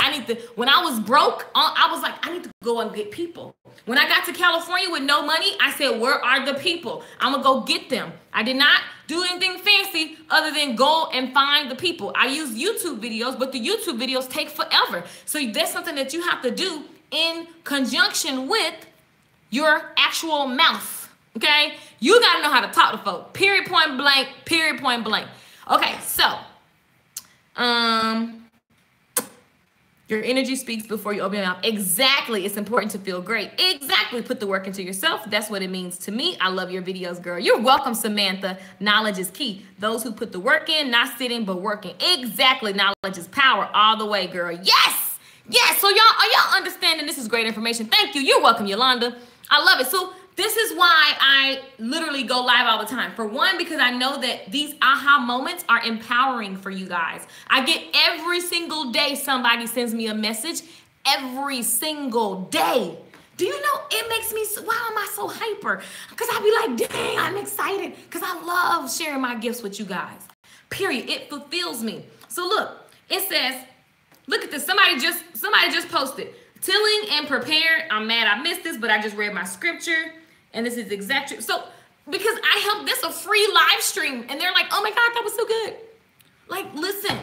when I was broke, I was like, I need to go and get people. When I got to California with no money, I said, where are the people? I'm gonna go get them. I did not do anything fancy other than go and find the people. I use YouTube videos, but the YouTube videos take forever. So that's something that you have to do in conjunction with your actual mouth. Okay, you gotta know how to talk to folks. Period, point blank. Period, point blank. Okay, so your energy speaks before you open your mouth. Exactly. It's important to feel great. Exactly. Put the work into yourself. That's what it means to me. I love your videos, girl. You're welcome, Samantha. Knowledge is key. Those who put the work in, not sitting, but working. Exactly. Knowledge is power all the way, girl. Yes. Yes. So y'all, are y'all understanding? This is great information. Thank you. You're welcome, Yolanda. I love it. So this is why I literally go live all the time. For one, because I know that these aha moments are empowering for you guys. I get every single day somebody sends me a message. Every single day. Do you know, it makes me, why am I so hyper? Because I be like, dang, I'm excited. Because I love sharing my gifts with you guys. Period. It fulfills me. So look, it says, look at this. Somebody just posted. Tilling and prepared. I'm mad I missed this, but I just read my scripture. And this is exactly, so because I helped, this a free live stream. And they're like, oh my God, that was so good. Like, listen,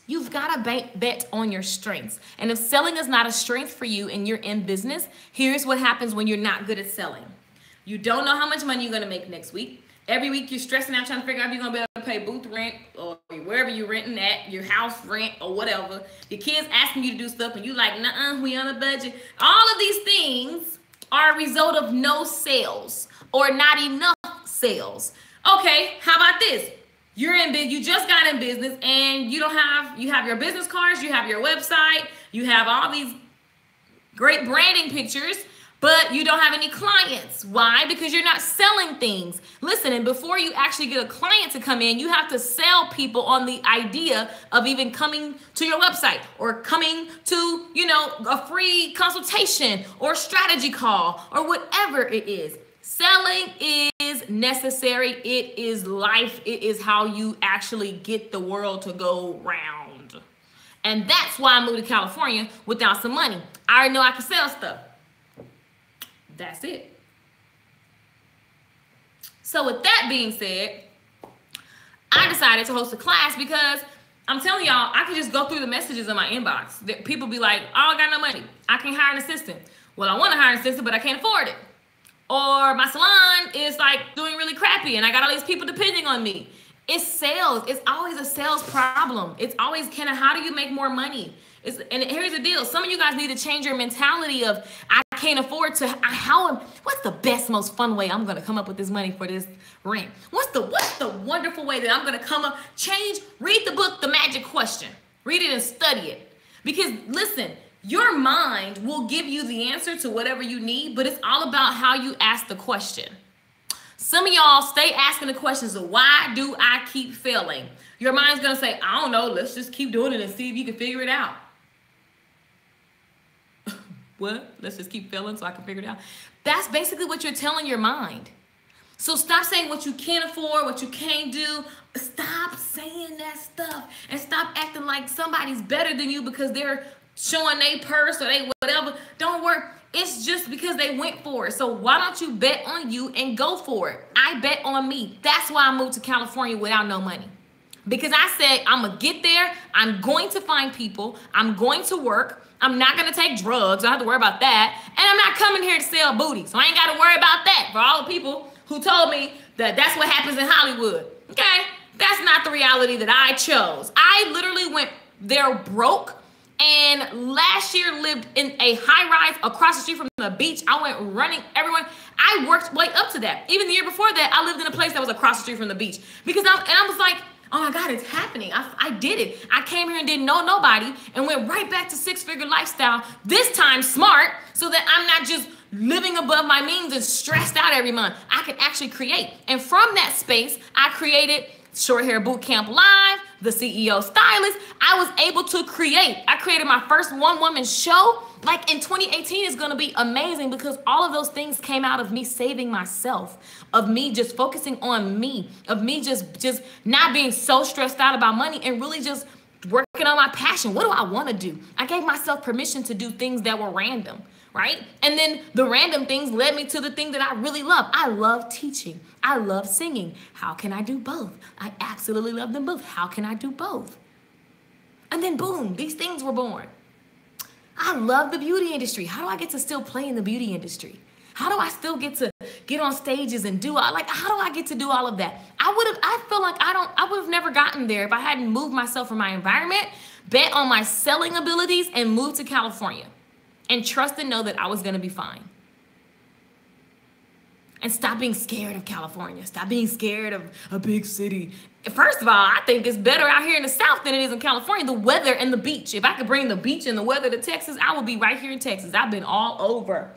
you've got to bet on your strengths. And if selling is not a strength for you and you're in business, here's what happens when you're not good at selling. You don't know how much money you're going to make next week. Every week you're stressing out trying to figure out if you're going to be able to pay booth rent or wherever you're renting at, your house rent or whatever. Your kids asking you to do stuff and you like, nuh-uh, we on a budget. All of these things are a result of no sales or not enough sales. Okay, how about this? You're in business, you just got in business and you have your business cards, you have your website, you have all these great branding pictures, but you don't have any clients. Why? Because you're not selling things. Listen, and before you actually get a client to come in, you have to sell people on the idea of even coming to your website or coming to, a free consultation or strategy call or whatever it is. Selling is necessary. It is life. It is how you actually get the world to go round. And that's why I moved to California without some money. I already know I can sell stuff. That's it. So with that being said, I decided to host a class because I'm telling y'all, I can just go through the messages in my inbox. People be like, oh, I got no money. I can't hire an assistant. Well, I want to hire an assistant, but I can't afford it. Or my salon is like doing really crappy and I got all these people depending on me. It's sales. It's always a sales problem. It's always, how do you make more money? And here's the deal. Some of you guys need to change your mentality of, I can't afford to, what's the best, most fun way I'm going to come up with this money for this rent? What's the wonderful way that I'm going to come up, read the book, The Magic Question. Read it and study it. Because listen, your mind will give you the answer to whatever you need, but it's all about how you ask the question. Some of y'all stay asking the questions of why do I keep failing? Your mind's going to say, I don't know, let's just keep doing it and see if you can figure it out. What? Let's just keep failing so I can figure it out. That's basically what you're telling your mind. So stop saying what you can't afford, what you can't do. Stop saying that stuff and stop acting like somebody's better than you because they're showing their purse or they whatever. Don't work. It's just because they went for it. So why don't you bet on you and go for it? I bet on me. That's why I moved to California without no money. Because I said, I'm going to get there. I'm going to find people. I'm going to work. I'm not going to take drugs. I don't have to worry about that. And I'm not coming here to sell booty. So I ain't got to worry about that for all the people who told me that that's what happens in Hollywood. Okay? That's not the reality that I chose. I literally went there broke. And last year lived in a high rise across the street from the beach. I went running everyone. I worked way up to that. Even the year before that, I lived in a place that was across the street from the beach. Because I was like, oh my God, it's happening. I did it. I came here and didn't know nobody and went right back to six-figure lifestyle, this time smart, so that I'm not just living above my means and stressed out every month. I can actually create. And from that space, I created Short Hair Bootcamp Live, the CEO Stylist. I was able to create. I created my first one-woman show. Like in 2018 is going to be amazing because all of those things came out of me saving myself, of me just focusing on me, of me just not being so stressed out about money and really just working on my passion. What do I want to do? I gave myself permission to do things that were random, right? And then the random things led me to the thing that I really love. I love teaching. I love singing. How can I do both? I absolutely love them both. How can I do both? And then boom, these things were born. I love the beauty industry. How do I get to still play in the beauty industry? How do I still get to get on stages and do all, like, how do I get to do all of that? I feel like I would have never gotten there if I hadn't moved myself from my environment, bet on my selling abilities, and moved to California and trust and know that I was going to be fine. And stop being scared of California. Stop being scared of a big city. First of all, I think it's better out here in the South than it is in California. The weather and the beach. If I could bring the beach and the weather to Texas, I would be right here in Texas. I've been all over.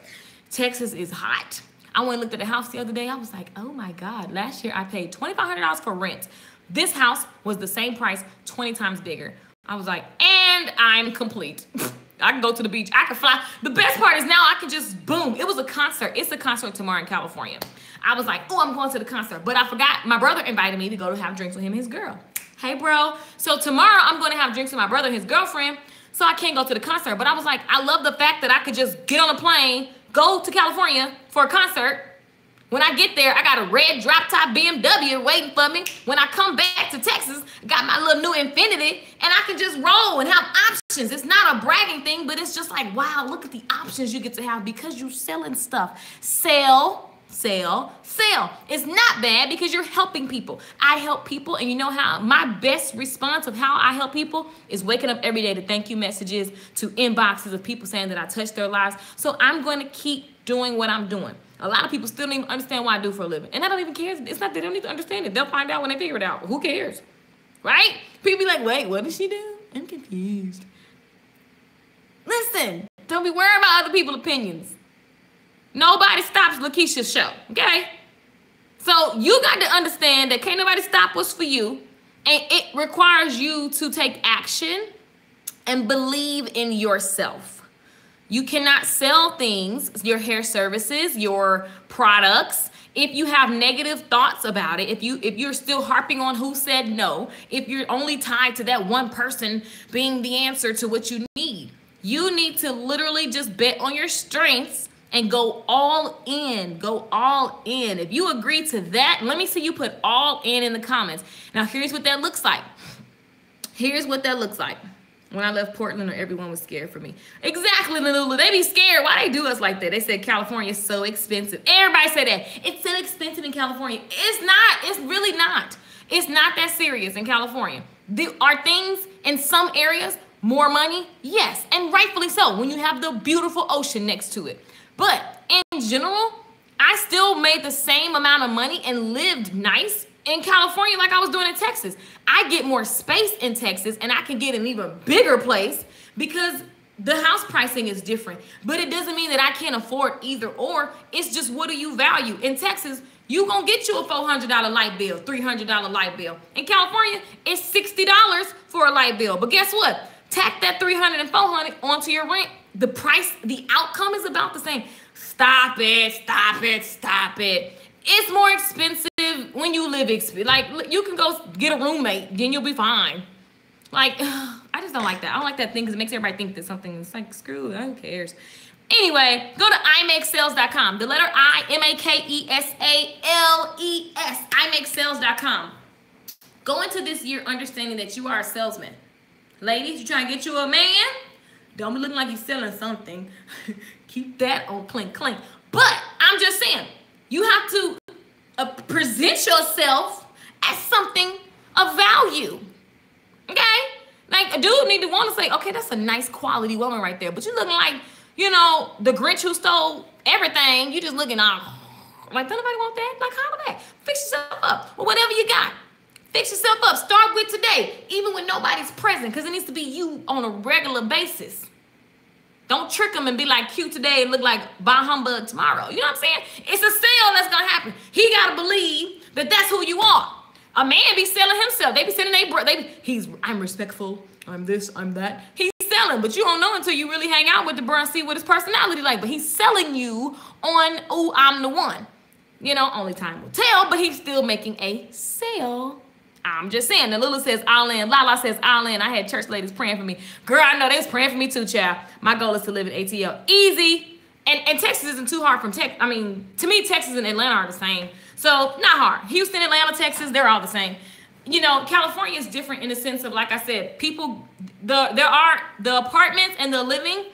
Texas is hot. I went and looked at the house the other day. I was like, oh my God. Last year I paid $2,500 for rent. This house was the same price, 20 times bigger. I was like, and I'm complete. I can go to the beach. I can fly. The best part is now I can just, boom. It was a concert. It's a concert tomorrow in California. I was like, oh, I'm going to the concert. But I forgot. My brother invited me to go to have drinks with him and his girl. Hey, bro. So tomorrow I'm going to have drinks with my brother and his girlfriend. So I can't go to the concert. But I was like, I love the fact that I could just get on a plane, go to California for a concert. When I get there, I got a red drop top BMW waiting for me. When I come back to Texas, I got my little new Infiniti, and I can just roll and have options. It's not a bragging thing, but it's just like, wow, look at the options you get to have because you're selling stuff. Sell, sell, sell. It's not bad because you're helping people. I help people, and you know how my best response of how I help people is waking up every day to thank you messages, to inboxes of people saying that I touched their lives. So I'm going to keep doing what I'm doing. A lot of people still don't even understand what I do for a living. And I don't even care. It's not, they don't need to understand it. They'll find out when they figure it out. Who cares? Right? People be like, wait, what does she do? I'm confused. Listen, don't be worried about other people's opinions. Nobody stops Lakeisha's show, okay? So you got to understand that can't nobody stop what's for you. And it requires you to take action and believe in yourself. You cannot sell things, your hair services, your products, if you have negative thoughts about it, if you're still harping on who said no, if you're only tied to that one person being the answer to what you need. You need to literally just bet on your strengths and go all in. Go all in. If you agree to that, let me see you put all in the comments. Now, here's what that looks like. Here's what that looks like. When I left Portland, everyone was scared for me. Exactly, Lulu. They be scared. Why they do us like that? They said California is so expensive. Everybody said that. It's so expensive in California. It's not. It's really not. It's not that serious in California. Are things in some areas more money? Yes, and rightfully so when you have the beautiful ocean next to it. But in general, I still made the same amount of money and lived nice in California like I was doing in Texas. I get more space in Texas and I can get an even bigger place because the house pricing is different. But it doesn't mean that I can't afford either or. It's just what do you value? In Texas, you gonna get you a $400 light bill, $300 light bill. In California, it's $60 for a light bill. But guess what? Tack that $300 and $400 onto your rent. The price, the outcome is about the same. Stop it, stop it, stop it. It's more expensive when you live like you can go get a roommate, then you'll be fine. Like I just don't like that. I don't like that thing because it makes everybody think that something is like screw it, who cares? Anyway, go to imakesales.com. The letter I, M-A-K-E-S-A-L-E-S, imakesales.com. Go into this year understanding that you are a salesman. Ladies, you trying to get you a man? Don't be looking like you're selling something. Keep that on clink. But I'm just saying, you have to present yourself as something of value. Okay? Like, a dude need to want to say, okay, that's a nice quality woman right there. But you looking like, you know, the Grinch who stole everything. You just looking all like, don't nobody want that? Like, holler back. Fix yourself up. Or whatever you got. Fix yourself up. Start with today. Even when nobody's present. Because it needs to be you on a regular basis. Don't trick them and be like cute today and look like bah humbug tomorrow. You know what I'm saying? It's a sale that's going to happen. He got to believe that that's who you are. A man be selling himself. They be selling I'm respectful. I'm this, I'm that. He's selling, but you don't know until you really hang out with the bro and see what his personality like. But he's selling you on, oh, I'm the one. You know, only time will tell, but he's still making a sale. I'm just saying. The Lula says, I'll in. Lala says, I'll in. I had church ladies praying for me. Girl, I know they was praying for me too, child. My goal is to live in ATL. Easy. And Texas isn't too hard from Texas. I mean, to me, Texas and Atlanta are the same. So, not hard. Houston, Atlanta, Texas, they're all the same. You know, California is different in the sense of, like I said, people, there are the apartments and the living,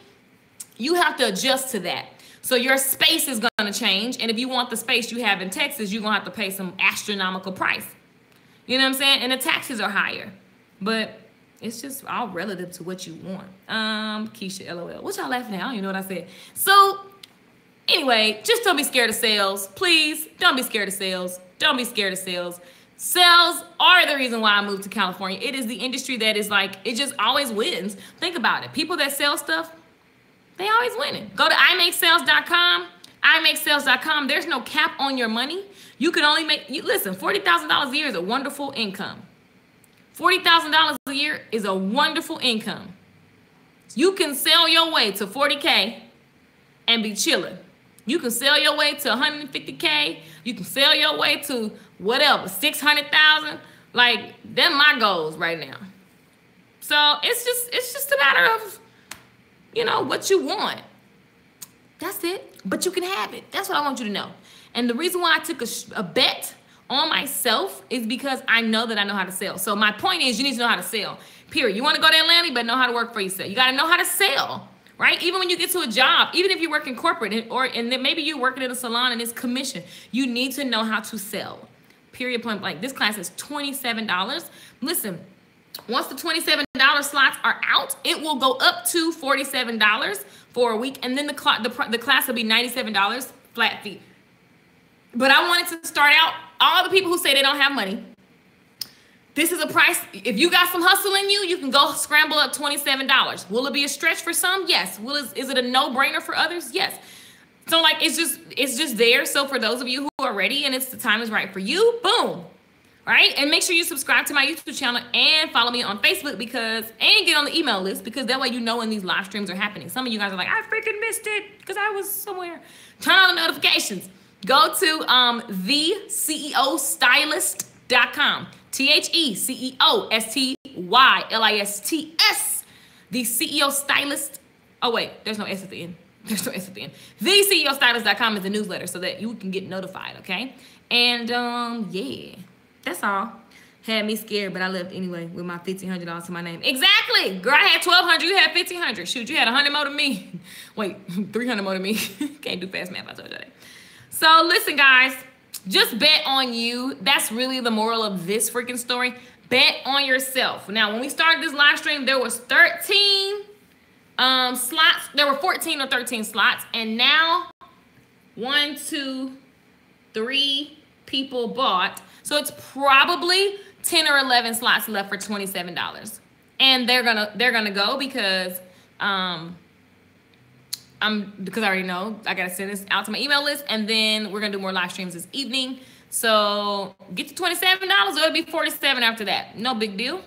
you have to adjust to that. So your space is going to change. And if you want the space you have in Texas, you're going to have to pay some astronomical price. You know what I'm saying? And the taxes are higher. But it's just all relative to what you want. Keisha, LOL. What y'all laughing at? I don't even know what I said. So, anyway, just don't be scared of sales. Please, don't be scared of sales. Don't be scared of sales. Sales are the reason why I moved to California. It is the industry that is like, it just always wins. Think about it. People that sell stuff, they always winning. Go to imakesales.com. imakesales.com. There's no cap on your money. You can only listen, $40,000 a year is a wonderful income. $40,000 a year is a wonderful income. You can sell your way to 40K and be chilling. You can sell your way to 150K. You can sell your way to whatever, 600,000. Like, they're my goals right now. So it's just a matter of, you know, what you want. That's it. But you can have it. That's what I want you to know. And the reason why I took a bet on myself is because I know that I know how to sell. So my point is, you need to know how to sell. Period. You want to go to Atlanta, you better know how to work for yourself. You got to know how to sell, right? Even when you get to a job, even if you work in corporate and then maybe you're working in a salon and it's commission, you need to know how to sell. Period, point blank. This class is $27. Listen, once the $27 slots are out, it will go up to $47 for a week. And then the class will be $97 flat fee. But I wanted to start out, all the people who say they don't have money, this is a price. If you got some hustle in you, you can go scramble up $27. Will it be a stretch for some? Yes. Is it a no-brainer for others? Yes. So like, it's just there. So for those of you who are ready and the time is right for you, boom. Right? And make sure you subscribe to my YouTube channel and follow me on Facebook and get on the email list because that way you know when these live streams are happening. Some of you guys are like, I freaking missed it because I was somewhere. Turn on the notifications. Go to theceostylist.com. TheCeoStylists. The CEO Stylist. Oh, wait. There's no S at the end. There's no S at the end. TheCEOStylist.com is the newsletter so that you can get notified, okay? And, yeah. That's all. Had me scared, but I left anyway with my $1,500 to my name. Exactly. Girl, I had $1,200. You had $1,500. Shoot, you had 100 more than me. Wait, 300 more than me. Can't do fast math. I told you that. So listen, guys, just bet on you. That's really the moral of this freaking story. Bet on yourself. Now, when we started this live stream, there was 13 slots. There were 14 or 13 slots. And now 1, 2, 3 people bought. So it's probably 10 or 11 slots left for $27. And they're gonna go because because I already know I gotta send this out to my email list, and then we're gonna do more live streams this evening. So get to $27, or it'll be $47 after that. No big deal.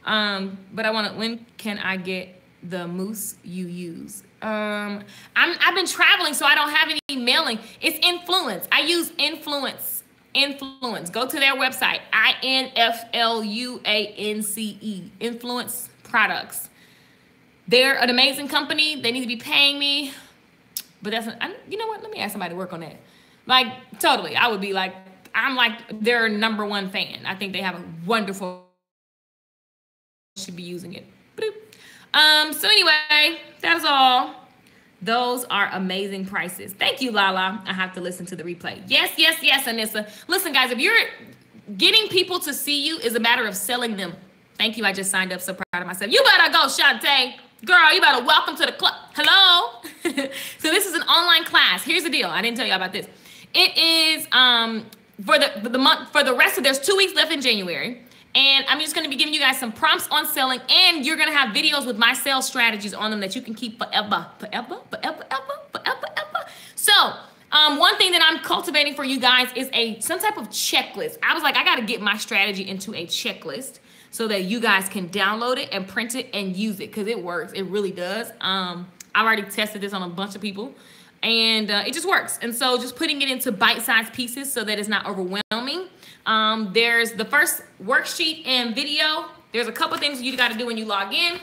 But when can I get the mousse you use? I've been traveling, so I don't have any mailing. It's Influence. I use Influence. Go to their website, INFLUANCE. Influence Products. They're an amazing company. They need to be paying me. But you know what? Let me ask somebody to work on that. Like, totally. I would be like, I'm like their number one fan. I think they have a wonderful, should be using it. So anyway, that's all. Those are amazing prices. Thank you, Lala. I have to listen to the replay. Yes, Anissa. Listen, guys, if you're getting people to see you is a matter of selling them. Thank you. I just signed up. So proud of myself. You better go, Shantae. Girl, you better welcome to the club. Hello. So this is an online class. Here's the deal. I didn't tell you about this. It is for the month, for the rest of, there's 2 weeks left in January. And I'm just going to be giving you guys some prompts on selling, and you're going to have videos with my sales strategies on them that you can keep forever. So one thing that I'm cultivating for you guys is some type of checklist. I was like, I got to get my strategy into a checklist so that you guys can download it and print it and use it, because it works. It really does. I've already tested this on a bunch of people, and it just works. And so just putting it into bite-sized pieces so that it's not overwhelming. There's the first worksheet and video. There's a couple things you got to do when you log in.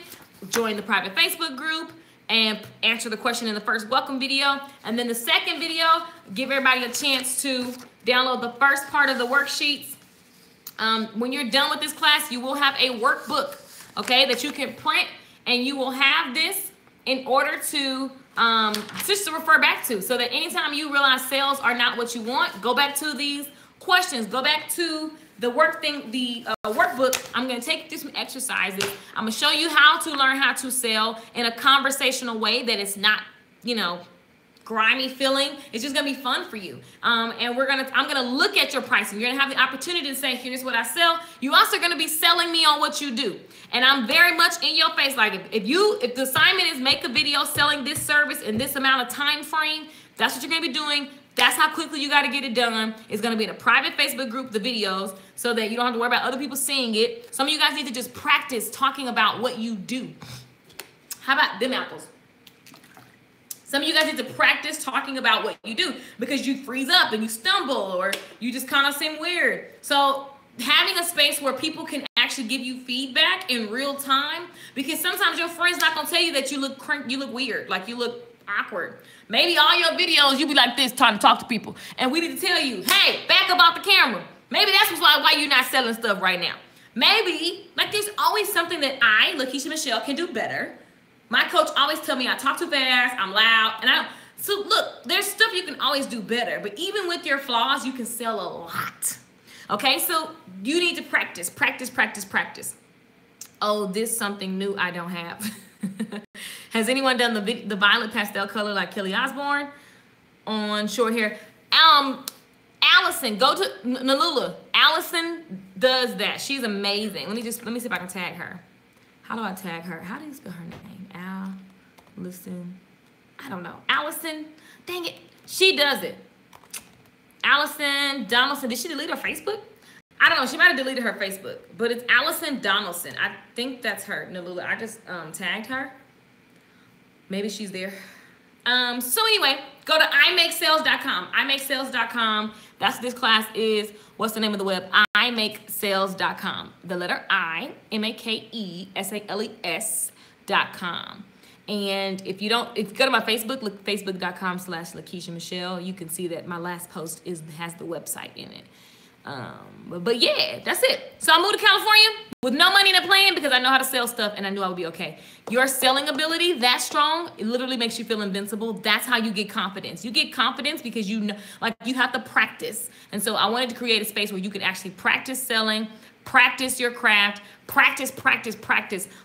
Join the private Facebook group and answer the question in the first welcome video. And then the second video, give everybody a chance to download the first part of the worksheets. When you're done with this class, you will have a workbook, okay, that you can print, and you will have this in order to just to refer back to, so that anytime you realize sales are not what you want, go back to these questions, go back to the workbook. I'm going to take you through some exercises. I'm going to show you how to learn how to sell in a conversational way that is not, grimy feeling. It's just going to be fun for you. And I'm going to look at your pricing. You're going to have the opportunity to say, here's what I sell. You also going to be selling me on what you do. And I'm very much in your face. Like if the assignment is make a video selling this service in this amount of time frame, that's what you're going to be doing. That's how quickly you got to get it done. It's going to be in a private Facebook group, the videos, so that you don't have to worry about other people seeing it. Some of you guys need to just practice talking about what you do. How about them apples? Some of you guys need to practice talking about what you do, because you freeze up and you stumble, or you just kind of seem weird. So having a space where people can actually give you feedback in real time, because sometimes your friend's not going to tell you that you look weird, like you look awkward. Maybe all your videos, you be like this, trying to talk to people. And we need to tell you, hey, back up off the camera. Maybe that's why you're not selling stuff right now. Maybe, like, there's always something that I, Lakeisha Michelle, can do better. My coach always tell me I talk too fast, I'm loud, so look, there's stuff you can always do better, but even with your flaws, you can sell a lot. Okay, so you need to practice. Oh, this is something new I don't have. Has anyone done the violet pastel color like Kelly Osbourne on short hair? Allison, go to Nalula. Allison does that. She's amazing. Let me see if I can tag her. How do I tag her? How do you spell her name? Allison. I don't know. Allison. Dang it. She does it. Allison Donaldson. Did she delete her Facebook? I don't know. She might have deleted her Facebook, but it's Allison Donaldson. I think that's her. Nalula. I just tagged her. Maybe she's there. So anyway, go to imakesales.com. imakesales.com. That's what this class is. What's the name of the web? imakesales.com. The letter I, MAKESALES.com. And if you go to my Facebook, look facebook.com/Lakeisha Michelle. You can see that my last post has the website in it. But yeah, that's it. So I moved to California with no money in the plan, because I know how to sell stuff, and I knew I would be okay. Your selling ability, that strong, it literally makes you feel invincible. That's how you get confidence. You get confidence because you have to practice. And so I wanted to create a space where you could actually practice selling, practice your craft, practice,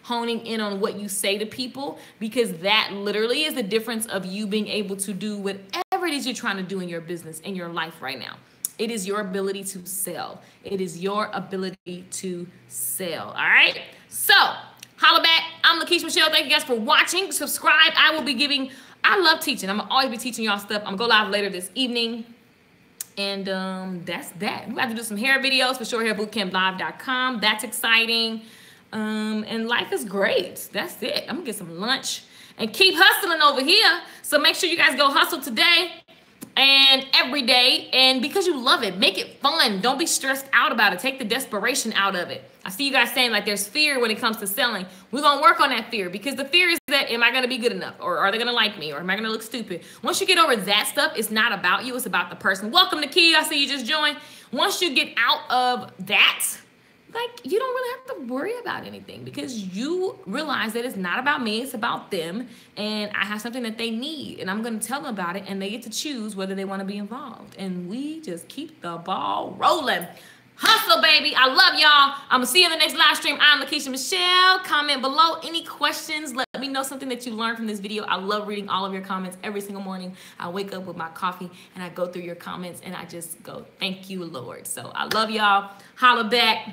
honing in on what you say to people, because that literally is the difference of you being able to do whatever it is you're trying to do in your business, in your life right now. It is your ability to sell. It is your ability to sell. All right? So, holla back. I'm Lakeisha Michelle. Thank you guys for watching. Subscribe. I love teaching. I'm going to always be teaching y'all stuff. I'm going to go live later this evening. And that's that. We have to do some hair videos for shorthairbootcamplive.com. That's exciting. And life is great. That's it. I'm going to get some lunch and keep hustling over here. So make sure you guys go hustle today and every day, and because you love it, make it fun. Don't be stressed out about it. Take the desperation out of it. I see you guys saying like there's fear when it comes to selling. We're gonna work on that fear, because the fear is that but am I going to be good enough? Or are they going to like me? Or am I going to look stupid? Once you get over that stuff, it's not about you. It's about the person. Welcome, Nakia. I see you just joined. Once you get out of that, like, you don't really have to worry about anything because you realize that it's not about me, it's about them, and I have something that they need, and I'm going to tell them about it, and they get to choose whether they want to be involved, and we just keep the ball rolling. Hustle, baby. I love y'all. I'm going to see you in the next live stream. I'm Lakeisha Michelle. Comment below any questions. Let me know something that you learned from this video. I love reading all of your comments every single morning. I wake up with my coffee, and I go through your comments, and I just go, thank you, Lord. So I love y'all. Holla back.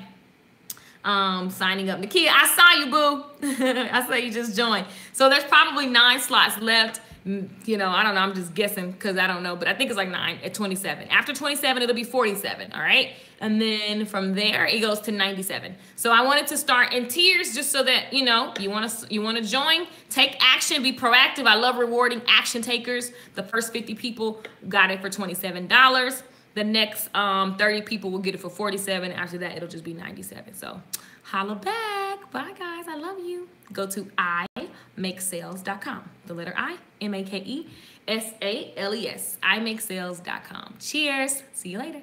Signing up. Nakia, I saw you, boo. I saw you just joined. So there's probably 9 slots left. You know, I don't know. I'm just guessing because I don't know, but I think it's like 9 at 27. After 27, it'll be 47. All right. And then from there, it goes to 97. So I wanted to start in tiers just so that, you know, you want to join, take action, be proactive. I love rewarding action takers. The first 50 people got it for $27. The next 30 people will get it for 47. After that, it'll just be 97. So holla back. Bye, guys. I love you. Go to imakesales.com. The letter I, MAKESALES. imakesales.com. Cheers. See you later.